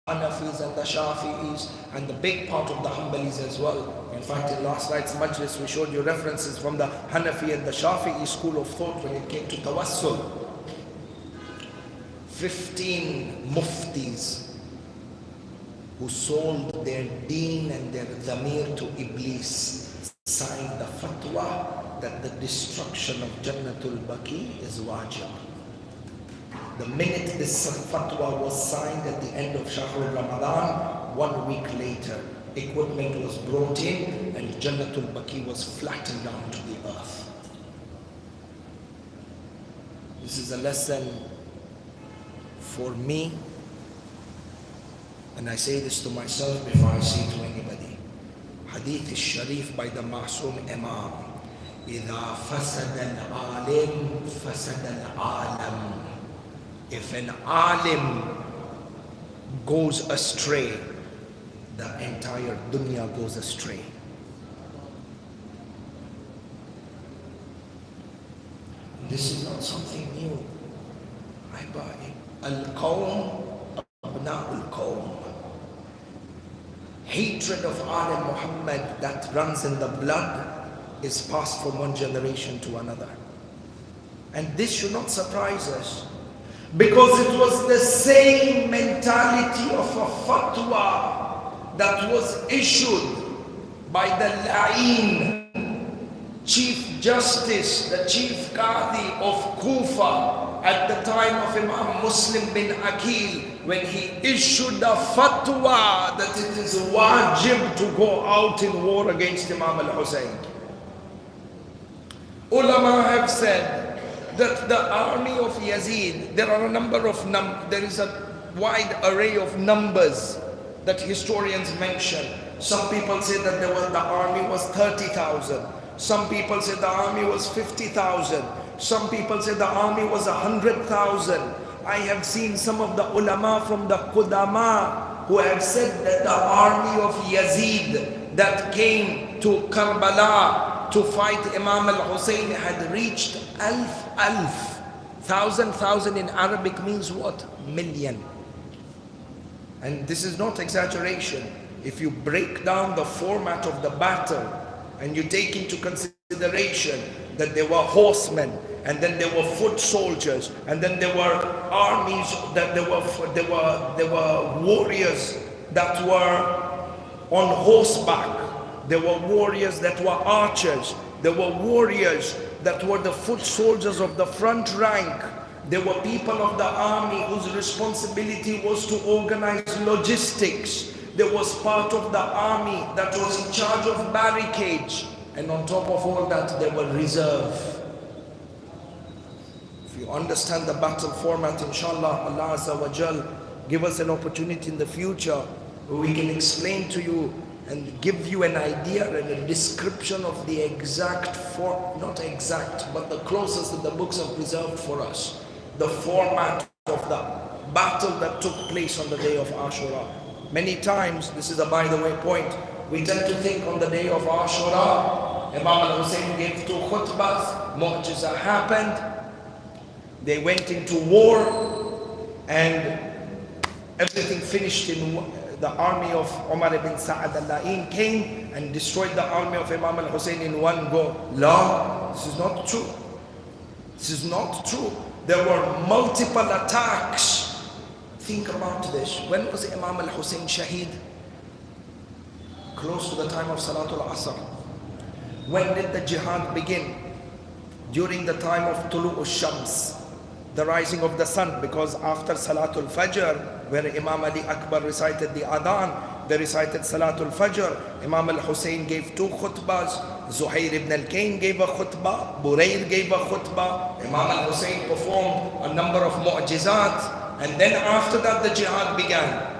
Hanafis and the Shafi'is and the big part of the Hanbalis as well. In fact, in last night's majlis we showed you references from the Hanafi and the Shafi'i school of thought when it came to tawassul. 15 muftis who sold their deen and their dhamir to Iblis signed the fatwa that the destruction of Janantul Baqi is wajib. The minute this fatwa was signed at the end of Shahr Ramadan, 1 week later, equipment was brought in and Janantul Baqi was flattened down to the earth. This is a lesson for me, and I say this to myself before I say it to anybody. Hadith is Sharif by the Ma'soom Imam. إِذَا فَسَدَ الْعَالِمُ فَسَدَ الْعَالَمُ. If an alim goes astray, the entire dunya goes astray. This is not something new. Al-Qawm Abna'ul Qawm. Hatred of Alim Muhammad that runs in the blood is passed from one generation to another. And this should not surprise us, because it was the same mentality of a fatwa that was issued by the La'in, Chief Justice, the Chief Qadi of Kufa at the time of Imam Muslim bin Aqil, when he issued a fatwa that it is wajib to go out in war against Imam al-Hussain. Ulama have said that the army of Yazid, there are a number of there is a wide array of numbers that historians mention. Some people say that the army was 30,000. Some people say the army was 50,000. Some people say the army was 100,000. I have seen some of the ulama from the Qudama who have said that the army of Yazid that came to Karbala to fight Imam al-Hussain had reached alf. Thousand in Arabic means what? Million. And this is not exaggeration. If you break down the format of the battle and you take into consideration that there were horsemen, and then there were foot soldiers, and then there were armies, that there were warriors that were on horseback, there were warriors that were archers, there were warriors that were the foot soldiers of the front rank, there were people of the army whose responsibility was to organize logistics, there was part of the army that was in charge of barricades, and on top of all that there were reserve. If you understand the battle format, inshallah, Allah Azza wa Jal give us an opportunity in the future where we can explain to you and give you an idea and a description of the exact not exact, but the closest that the books have preserved for us, the format of the battle that took place on the day of Ashura. Many times, this is a by the way point, we tend to think on the day of Ashura, Imam al-Hussein gave 2 khutbahs, mu'jiza happened. They went into war and everything finished in the army of Umar ibn Sa'ad al-La'in came and destroyed the army of Imam al-Hussein in one go. La, this is not true. This is not true. There were multiple attacks. Think about this. When was Imam al-Hussein shaheed? Close to the time of Salatul Asr. When did the jihad begin? During the time of Tulu'u Shams, the rising of the sun, because after Salatul Fajr, where Imam Ali Akbar recited the Adhan, they recited Salatul Fajr. Imam al-Hussein gave 2 khutbahs, Zuhair ibn al-Kain gave a khutbah, Burair gave a khutbah, Imam al-Hussein performed a number of mu'jizat, and then after that the jihad began.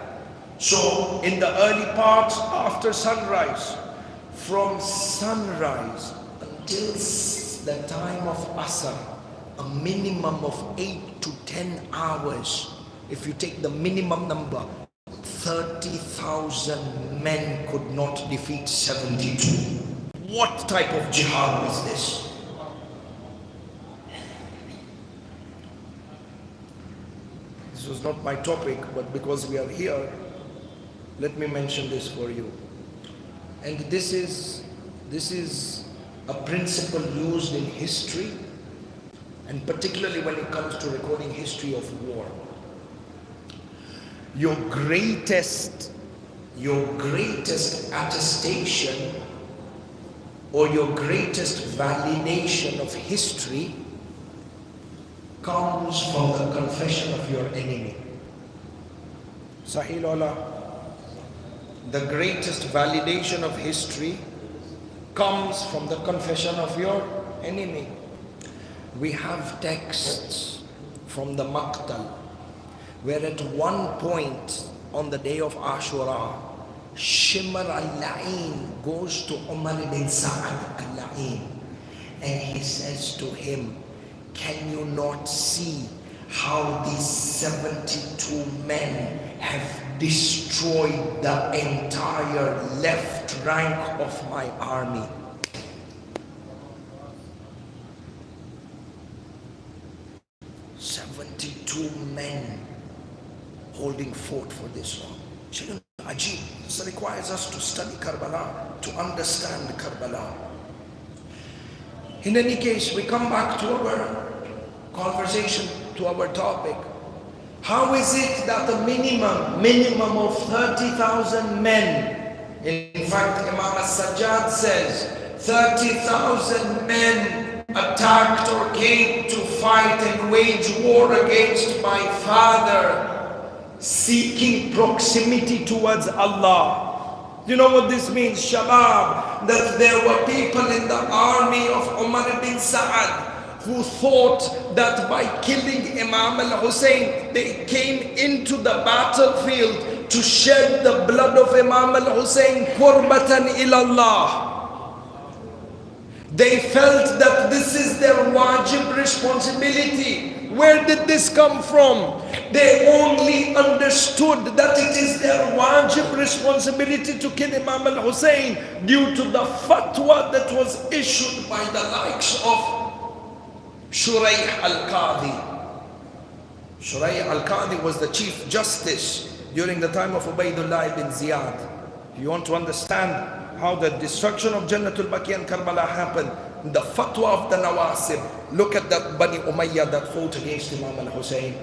So in the early part after sunrise, from sunrise until the time of Asr, a minimum of 8 to 10 hours. If you take the minimum number, 30,000 men could not defeat 72. What type of jihad is this? This was not my topic, but because we are here, let me mention this for you. And this is a principle used in history, and particularly when it comes to recording history of war. Your greatest attestation or your greatest validation of history comes from the confession of your enemy. Sahih Allah. The greatest validation of history comes from the confession of your enemy. We have texts from the Maqtal where at one point on the day of Ashura, Shimr al-La'in goes to Umar ibn Sa'ad al-La'in and he says to him, can you not see how these 72 men have destroyed the entire left rank of my army? Men holding fort for this long. Shaykhun Ajib. This requires us to study Karbala, to understand Karbala. In any case, we come back to our conversation, to our topic. How is it that the minimum of 30,000 men, in fact Imam As-Sajjad says 30,000 men attacked or came to fight and wage war against my father, seeking proximity towards Allah. You know what this means, Shabab? That there were people in the army of Umar bin Sa'ad who thought that by killing Imam al-Hussein, they came into the battlefield to shed the blood of Imam al-Hussein qurbatan ilallah. They felt that this is their wajib responsibility. Where did this come from? They only understood that it is their wajib responsibility to kill Imam al-Hussein due to the fatwa that was issued by the likes of Shuraih al-Qadi. Shuraih al-Qadi was the chief justice during the time of Ubaydullah ibn Ziyad. If you want to understand how the destruction of Janantul Baqi and Karbala happened, the fatwa of the Nawasib, look at that Bani Umayyah that fought against Imam al-Hussein.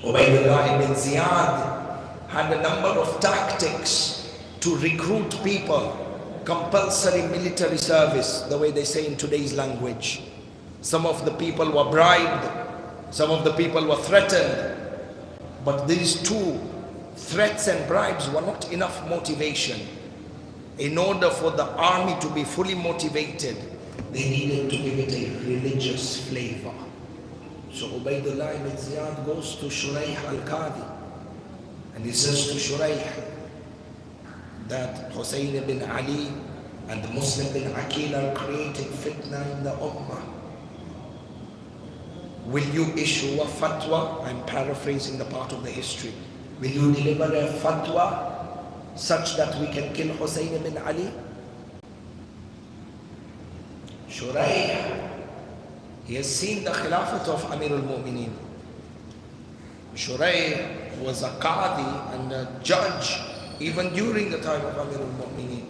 Ubaydullah ibn Ziyad had a number of tactics to recruit people, compulsory military service, the way they say in today's language. Some of the people were bribed, some of the people were threatened, but these two, threats and bribes, were not enough motivation. In order for the army to be fully motivated, they needed to give it a religious flavor. So Ubaydullah ibn Ziyad goes to Shuraih al-Qadi and he says to Shuraih that Hussain ibn Ali and the Muslim bin Aqil are creating fitna in the Ummah. Will you issue a fatwa? I'm paraphrasing the part of the history. Will you deliver a fatwa such that we can kill Hussain ibn Ali? Shuraih, he has seen the Khilafat of Amir al-Mu'mineen. Shuraih was a Qadi and a judge even during the time of Amir al-Mu'mineen.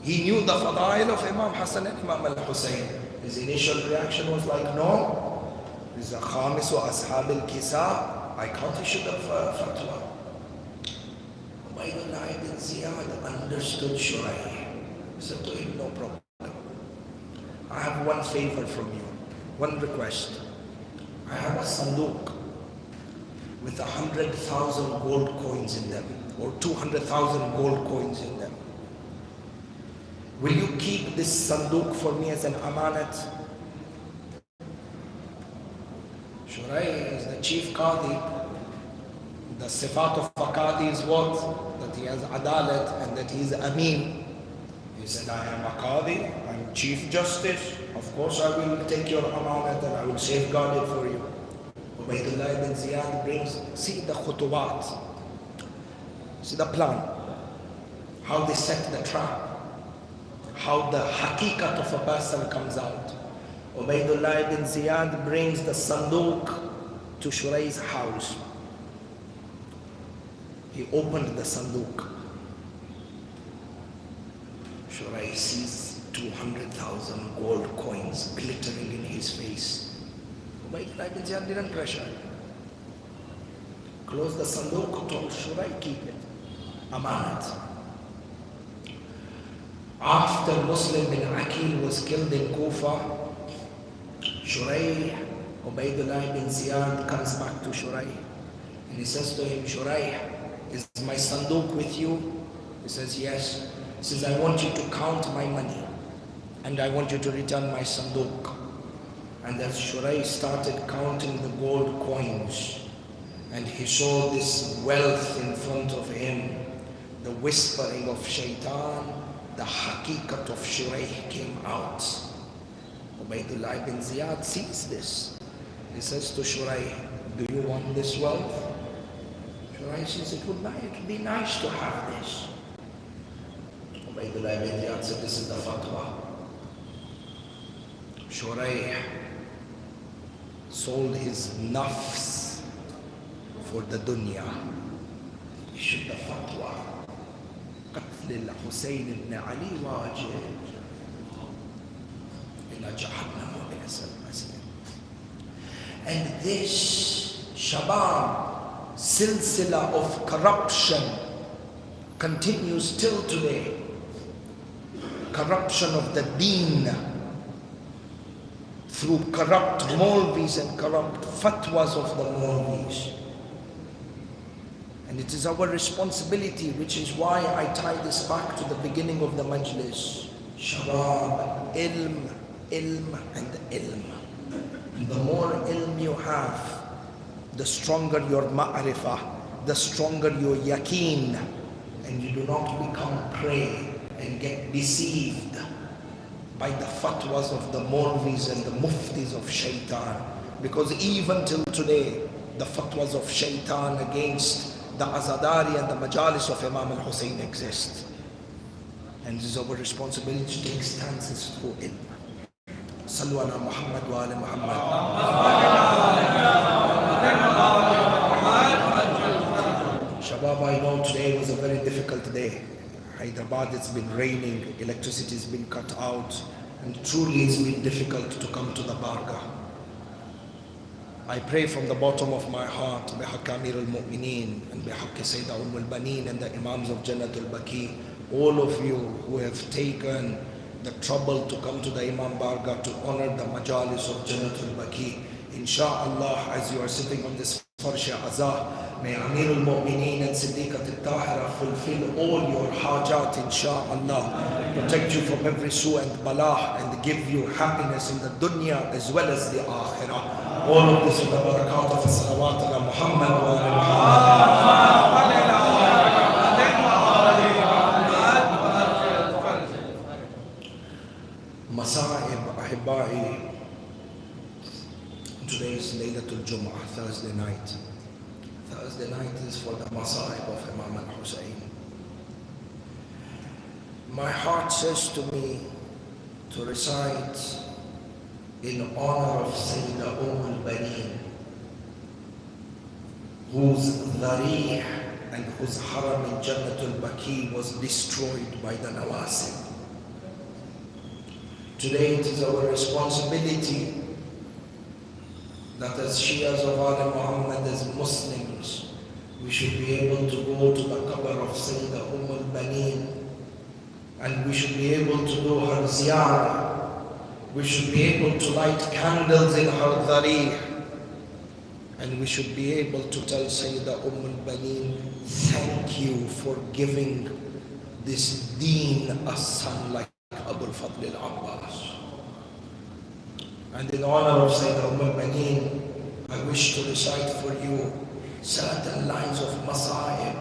He knew the fadail of Imam Hasan and Imam al-Hussain. His initial reaction was like, no, he's a Khamis wa Ashab al-Kisa. I can't issue the fatwa. Ubaydullah ibn Ziyad understood Shuraih. He said to him, no problem. I have one favor from you, one request. I have a sanduq with 100,000 gold coins in them, or 200,000 gold coins in them. Will you keep this sanduq for me as an amanat? Shuraih is the chief qadi. The sifat of a qadi is what? That he has adalat and that he is ameen. He said, I am a qadi, I'm chief justice. Of course I will take your amanat and I will safeguard it for you. Ubaydullah ibn Ziyad brings, see the khutubat, see the plan, how they set the trap, how the haqiqat of a person comes out. Ubaydullah ibn Ziyad brings the sanduq to Shuraih's house. He opened the sanduq. Shuraih sees 200,000 gold coins glittering in his face. Ubaydullah ibn Ziyad didn't pressure. Closed the sanduq, told Shuraih, keep it. Amanat. After Muslim bin Aqil was killed in Kufa, Shuraih, Ubaydullah ibn Ziyad comes back to Shuraih and he says to him, Shuraih, is my sanduq with you? He says, yes. He says, I want you to count my money and I want you to return my sanduq. And as Shuraih started counting the gold coins and he saw this wealth in front of him, the whispering of shaitan, the haqiqat of Shuraih came out. Ubaydullah ibn Ziyad sees this. He says to Shuraih, do you want this wealth? Shuraih says, it would be nice to have this. Ubaydullah ibn Ziyad said, this is the fatwa. Shuraih sold his nafs for the dunya. Issued the fatwa. قتل الحسين بن علي واجب إلى جهنم وبئس المصير. And this shabab silsila of corruption continues till today. Corruption of the deen through corrupt Maulvis and corrupt fatwas of the Maulvis. And it is our responsibility, which is why I tie this back to the beginning of the majlis. Shabab, ilm, ilm and ilm. The more ilm you have, the stronger your ma'rifah, the stronger your yaqeen, and you do not become prey and get deceived by the fatwas of the Maulvis and the muftis of shaitan. Because even till today, the fatwas of shaitan against the Azadari and the Majalis of Imam al-Hussain exist. And it is our responsibility to take stances through ilm. Sallu ala Muhammad wa ala Muhammad. Shabab, I know today was a very difficult day. Hyderabad, it's been raining, electricity has been cut out, and truly it's been difficult to come to the Bargah. I pray from the bottom of my heart, bihaq Amir al-Mu'mineen and bihaq Sayyidah al-Baneen and the Imams of Janantul Baqi, all of you who have taken the trouble to come to the Imam Bargah to honor the Majalis of Janantul Baqi. Insha'Allah, as you are sitting on this Farsha Azah, may Amir al-Mu'mineen and Siddiqat al-Tahira fulfill all your hajat, insha'Allah. Protect you from every su and balah and give you happiness in the dunya as well as the akhirah. All of this with the barakat of salawat ala Muhammad wa ala Muhammad. Masa'ib Ahibai. Today is Laylatul Jum'ah, Thursday night. Thursday night is for the Masa'ib of Imam al-Hussain. My heart says to me to recite in honor of Sayyidah al-Baneen, whose Dharih and whose haram in Janantul Baqi was destroyed by the Nawasib. Today it is our responsibility that as Shias of Muhammad, as Muslims, we should be able to go to the qabr of Sayyidah al-Baneen, and we should be able to do her ziyarah. We should be able to light candles in her dharih, and we should be able to tell Sayyidah al-Baneen, thank you for giving this deen a son like Abul Fadl al-Abbas. And in honor of Sayyidah al-Baneen, I wish to recite for you certain lines of Masa'ib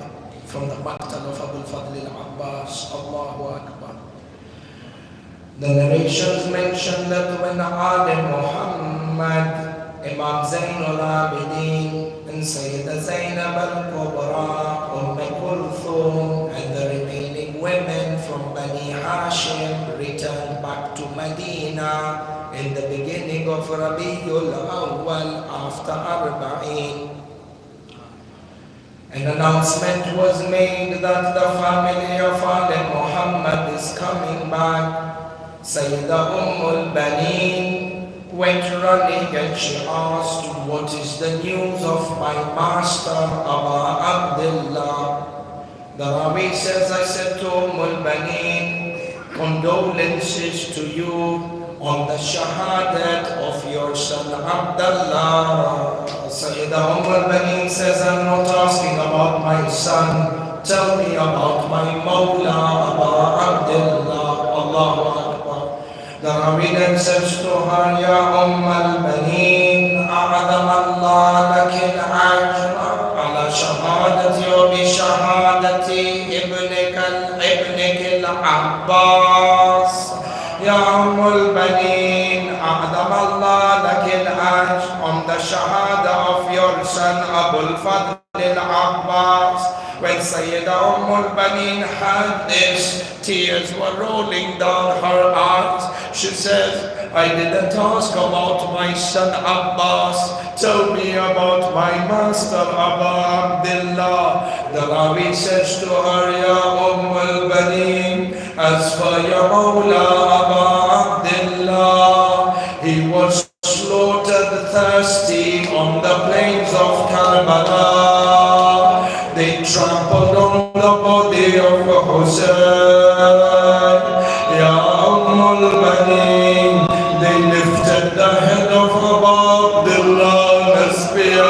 from the Maqtal of Abul Fadl al-Abbas. Allahu Akbar. The narrations mention that when Muhammad, Imam Zainul Abidin, and Sayyidah Zainab al-Kubra, Kulthum, and the remaining women from Bani Hashim returned back to Medina in the beginning of Rabiul Awwal after Arba'in. An announcement was made that the family of Muhammad is coming back. Sayyidah al-Baneen went running and she asked, what is the news of my master, Aba Abdullah? The Rabi says, I said to al-Baneen, condolences to you on the shahadat of your son Abdullah. Sayyidah al-Baneen says, I'm not asking about my son. Tell me about my Mawla, Aba Abdullah. Allahu Akbar. The Rabi then says to her, Ya al-Baneen, A'adam Allah laki al-ajra ala shahadati wa bi shahadati ibnik al-Abbas. Ya al-Baneen, A'adam Allah laki al-ajra on the shahada of your son Abul Fadl al-Abbas. When Sayyidah al-Baneen heard this, tears were rolling down her eyes. She says, I didn't ask about my son Abbas. Tell me about my master Aba Abdullah. The Rabi says to her, Ya al-Baneen, as for your Mawla Aba Abdullah, he was slaughtered thirsty on the plains of Karbala. They trampled on the body of Hussain. Ya al-Baneen, they lifted the head of Abu Abdullah on a spear.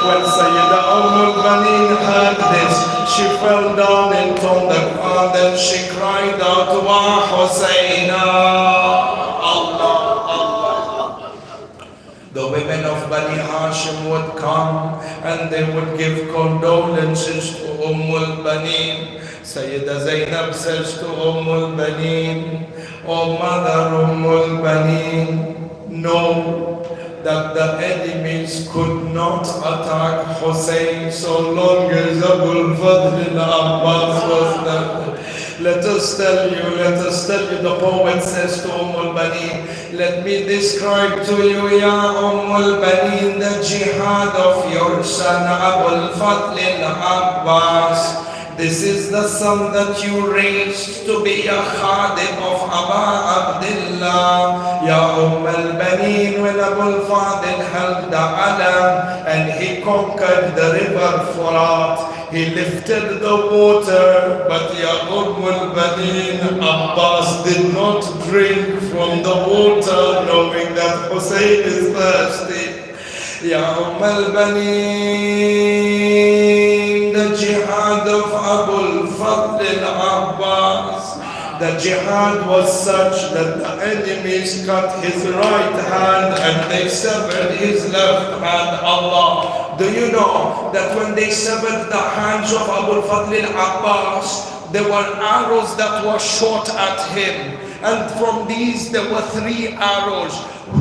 When Sayyidah al-Baneen heard this, she fell down into the ground and she cried out, Wa Hussaina. The women of Bani Hashim would come and they would give condolences to al-Baneen. Sayyidah Zainab says to al-Baneen, O mother al-Baneen, know that the enemies could not attack Hussain so long as Abul Fadl al-Abbas was there. Let us tell you, the poet says to Baneen, let me describe to you, Ya Baneen, the jihad of your son Abul Fadl al-Abbas. This is the son that you raised to be a khadim of Aba Abdullah. Ya Baneen, when Abul Fadl held the alam and he conquered the river Furat, he lifted the water, but Ya Baneen, Abbas did not drink from the water, knowing that Hussain is thirsty. Ya Baneen, the jihad of Abul Fadl al-Abbas, the jihad was such that the enemies cut his right hand and they severed his left hand. Allah, do you know that when they severed the hands of Abul Fadl al-Abbas, there were arrows that were shot at him, and from these there were 3 arrows.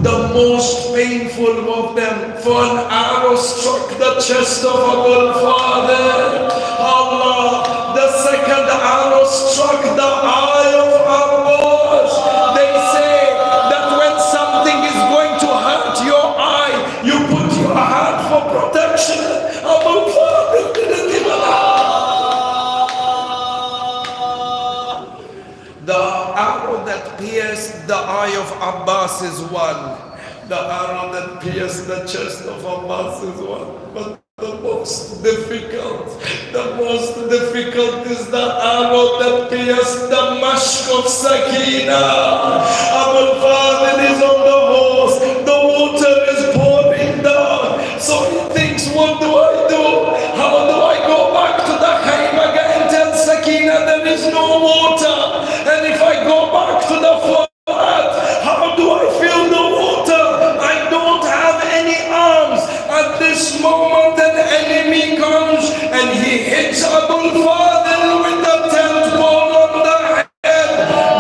The most painful of them, for an arrow struck the chest of Abul Fadl. Allah, the second arrow struck the eye of Abbas. They say that when something is going eye of Abbas is one. The arrow that pierced the chest of Abbas is one. But the most difficult is the arrow that pierced the mashk of Sakina. Abul Fadil is on the horse. The water is pouring down. So he thinks, what do I do? How do I go back to the Khaymaga and tell Sakina there is no water? And if I go back to the Furat, how do I fill the water? I don't have any arms. At this moment an enemy comes and he hits Abul Fadil with the tent pole on the head.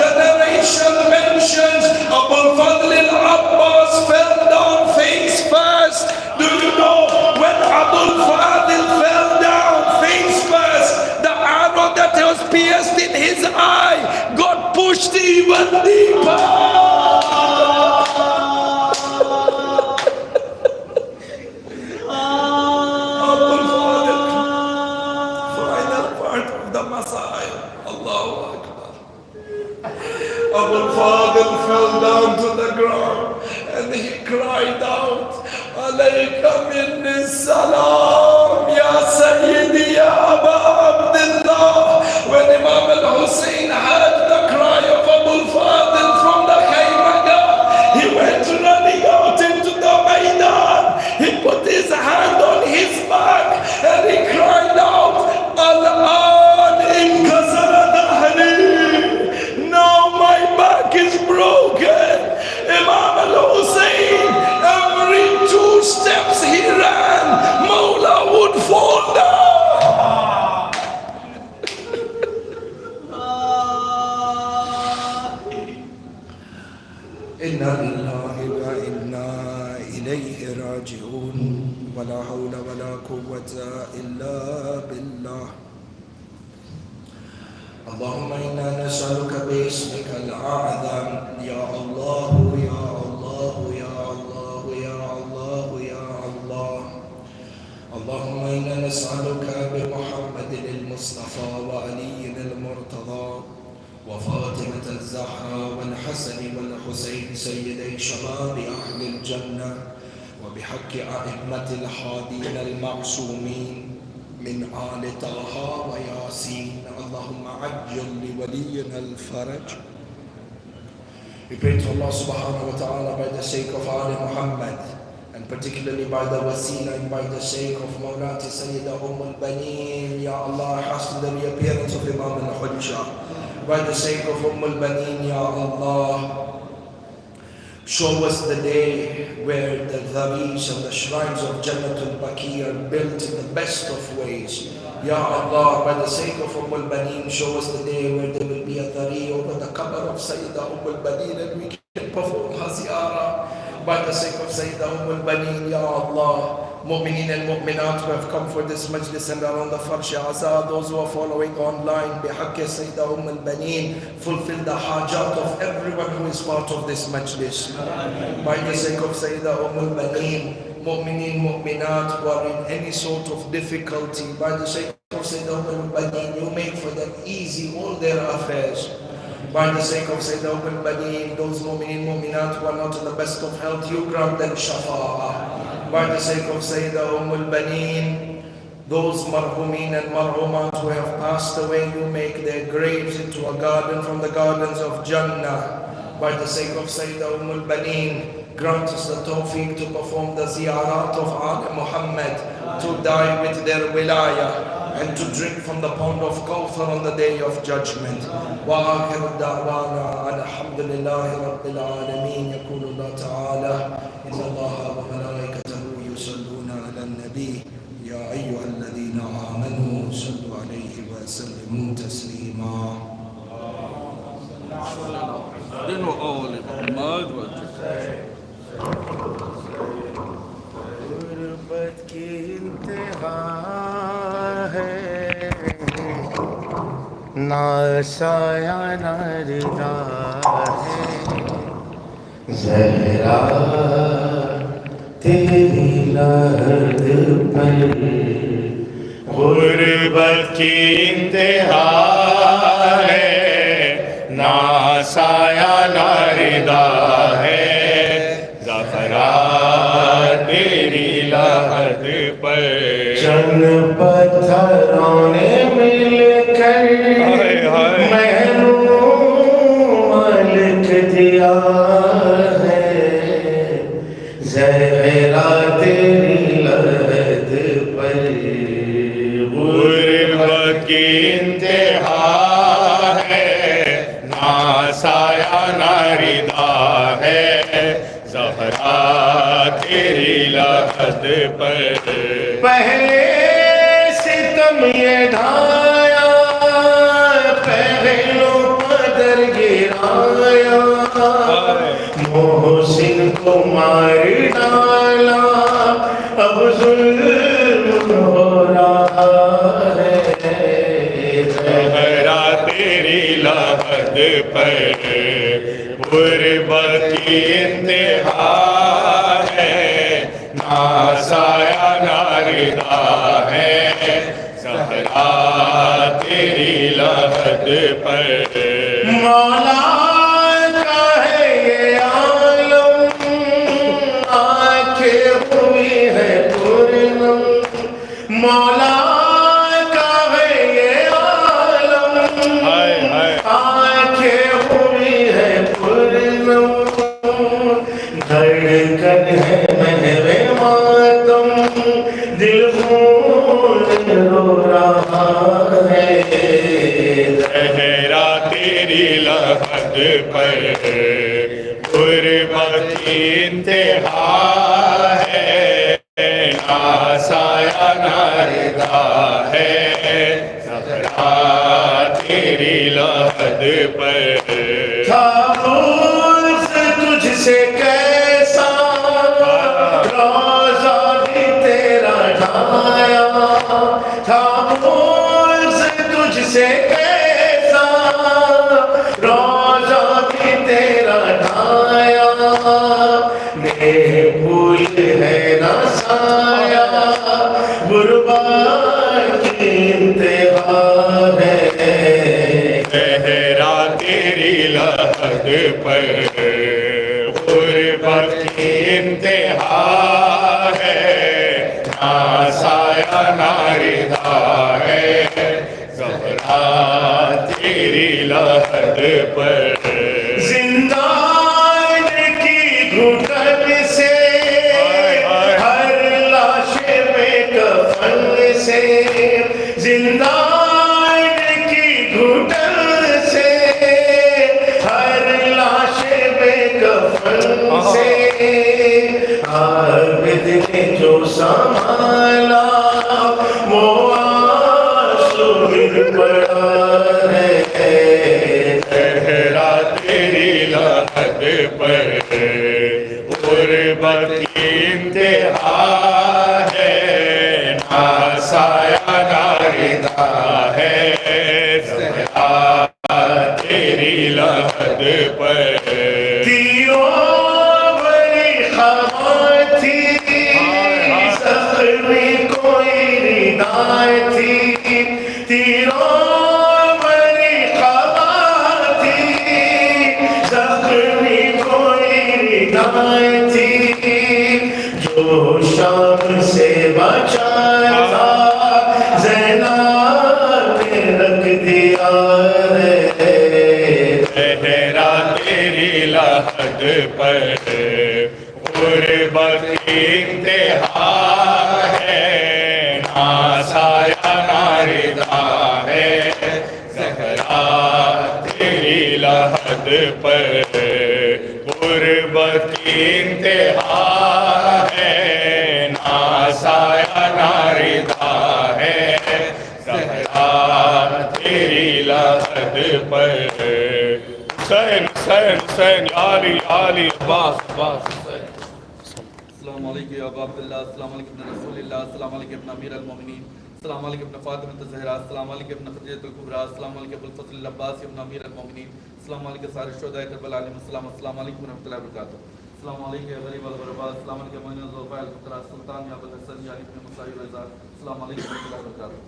The narration mentions Abul Fadil al-Abbas fell down face first. Do you know when Abul Fadil fell down face first, the arrow that was pierced in his eye got pushed even deeper. Abul Fadil fell down to the ground and he cried out, Alayka minni salam, Ya Sayyidi, Ya Aba Abdullah. When Imam al-Hussain heard the cry of Abul Fadil from the Khaymaga, he went running out into the Maidan. He put his hand on his back and he cried out, Al-An inkasara dahri. Now my back is broken. Imam al-Hussain, every 2 steps he ran, Mawla would fall down. Inna lillahi wa inna ilayhi raji'un. Wa la hawla wa la quwwata illa billah. اللهم إنا نسألك باسمك الأعظم يا الله يا الله يا الله يا الله يا الله. اللهم إنا نسألك بمحمد المصطفى وعلي المرتضى وفاطمة الزهراء والحسن والحسين سيدي شباب أهل الجنة وبحق أئمة الحادين المعصومين من آل طه وياسين. اللهم عجل لولينا الفرج. We pray to Allah subhanahu wa ta'ala by the sake of Ali Muhammad, and particularly by the wasila and by the sake of Mawlati Sayyida al-Baneen. Ya Allah, hasten the reappearance of Imam al-Hujjah. By the sake of al-Baneen, Ya Allah, show us the day where the dharis and the shrines of Janantul Baqi are built in the best of ways. Ya Allah, by the sake of al-Baneen, show us the day where there will be a dhari over the qabr of Sayyida al-Baneen and we can perform haziyara. By the sake of Sayyida al-Baneen, Ya Allah, Mu'mineen and Mu'minat who have come for this majlis and are on the Farsh Azad, those who are following online, bihaqqi Sayyida al-Baneen, fulfill the hajat of everyone who is part of this majlis. By the sake of Sayyida al-Baneen, Mu'mineen, Mu'minat who are in any sort of difficulty, by the sake of Sayyida al-Baneen, you make for them easy all their affairs. By the sake of Sayyida al-Baneen, those Mu'mineen, Mu'minat who are not in the best of health, you grant them shafa'ah. By the sake of Sayyida al-Baneen, those marhumeen and marhumat who have passed away, you make their graves into a garden from the gardens of Jannah. By the sake of Sayyida al-Baneen, grant us the tawfiq to perform the ziyarat of Ali Muhammad, to die with their wilayah, and to drink from the pond of Kawthar on the day of judgment. Wa akhiru da'wana alhamdulillahi rabbil alameen. Yaqulu Allah ta'ala, inna Allaha wa malaikatahu yusalluna ala nabi ya ayyuhalladhina amanu sallu alayhi wa sallimu taslima. Dinu awli Muhammad wa गुर्बत की इंतहा है, ना साया ना रिदा है, ज़हरा तेरी लहद पर गुर्बत की इंतहा है, ना साया नारिदा है ज़फ़रा तेरी लहद पर। चंद पत्थरों ने मिलकर महनूर लिख दिया है ज़हरा तेरी लहद पर। गुर्बत की इंतहा है ना साया ना रिदा है ज़हरा तेरी लहद पर। पहले सितम ये ढाया पहलों पदर गिराया मोहसिन को मार डाला अब जुल्म हो रहा है ज़हरा तेरी लहद पर। गुर्बत की इंतहा है ना साया ना रिदा है ज़हरा तेरी लहद पर। मौला का है ये आलम आंखें हुई है पूर्णम। मौला का है ये आलम आंखें हुई है पूर्णम। धड़कन है महवे मातम दिल खून रो रहा है ज़हरा तेरी लहद पर। गुर्बत की इंतहा है ना साया ना रिदा है ज़हरा तेरी लहद पर। था तुझसे कैसा रोज़ा भी तेरा ढाया था तुझसे कैसा रोज़ा भी तेरा ढाया। महफूल है ना साया गुर्बत की इंतहा है ज़हरा तेरी लहद पर। गुर्बत की इंतहा है ना साया ना रिदा है ज़हरा तेरी लहद पर। जिंदान की घुटन से हर लाश में कफन से जिंदान की घुटन से हर लाश में कफन से आबिद ने जो संभाला वो आंसू गिर पड़ा है ज़हरा तेरी लहद पर। गुर्बत की इंतहा है ना साया ना रिदा है ज़हरा तेरी लहद पर। तीरों बड़ी खबर थी ज़ख्मी कोई रिदाय थी। तीरों बड़ी खबर थी ज़ख्मी कोई रिदाय थी। जो शाम से बचा था ज़ैनब ने रख दिया है ज़हरा तेरी लहद पर। गुर्बत की इंतहा है ना साया ना रिदा है ज़हरा तेरी लहद पर। गुर्बत की इंतहा है ना साया ना रिदा है ज़हरा तेरी लहद पर। हुसैन हुसैन हुसैन याली याली अब्बास अब्बास। अस्सलाम वालेकुम या अबा अब्दुल्लाह, अस्सलाम वालेकुम इब्न रसूलिल्लाह, अस्सलाम वालेकुम इब्न अमीर अल-मोमिनीन, अस्सलाम वालेकुम इब्न फातिमा ज़हरा, अस्सलाम वालेकुम इब्न खदीजतुल कुबरा, अस्सलाम वालेकुम अबुल फज़ल अब्बास इब्न अमीर अल-मोमिनीन, अस्सलाम वालेकुम सारे शुहदाए करबला अलैहिमुस्सलाम, अस्सलाम वालेकुम व रहमतुल्लाहि व बरकातुहू, अस्सलाम वालेकुम या गरीब अल गुरबा, अस्सलाम वालेकुम या ज़ुल्फ़ाइल फ़ुक़रा, सुल्तान या अबुल हसन या इब्न मुसाहिब रज़ा, अस्सलाम वालेकुम व रहमतुल्लाहि व बरकातुहू।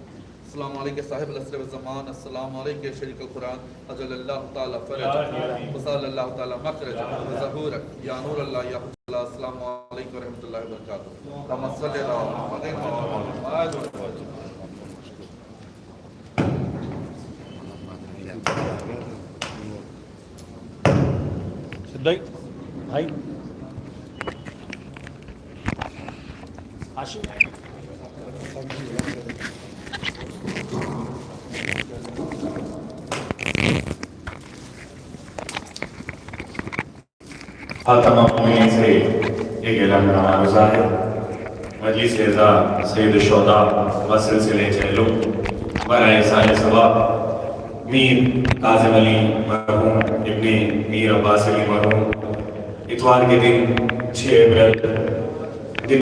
अस्सलाम वालेकुम साहिब अल-असर व ज़मान, अस्सलाम वालेकुम शरीक अल-कुरान, अजलल्लाहु ताला फरज, व सल्लल्लाहु ताला मखरज, व ज़हूर, या नूर अल्लाह या हुज्जत। अस्सलाम वालेकुम व रहमतुल्लाहि व बरकातहू। अल्लाहुम्मा सल्लि अला मुहम्मदिन व अला मुहम्मद। सिद्दीक भाई आशिफ हर तमाम मुमिनीन से एक ऐलान करना गुज़ार है। मजलिस एज़ा सैयद शुहदा व सिलसिले चहलो बराए साले सबा मीर काज़िम अली मरहूम इब्ने मीर अब्बास अली मरहूम इतवार के दिन 6 अप्रैल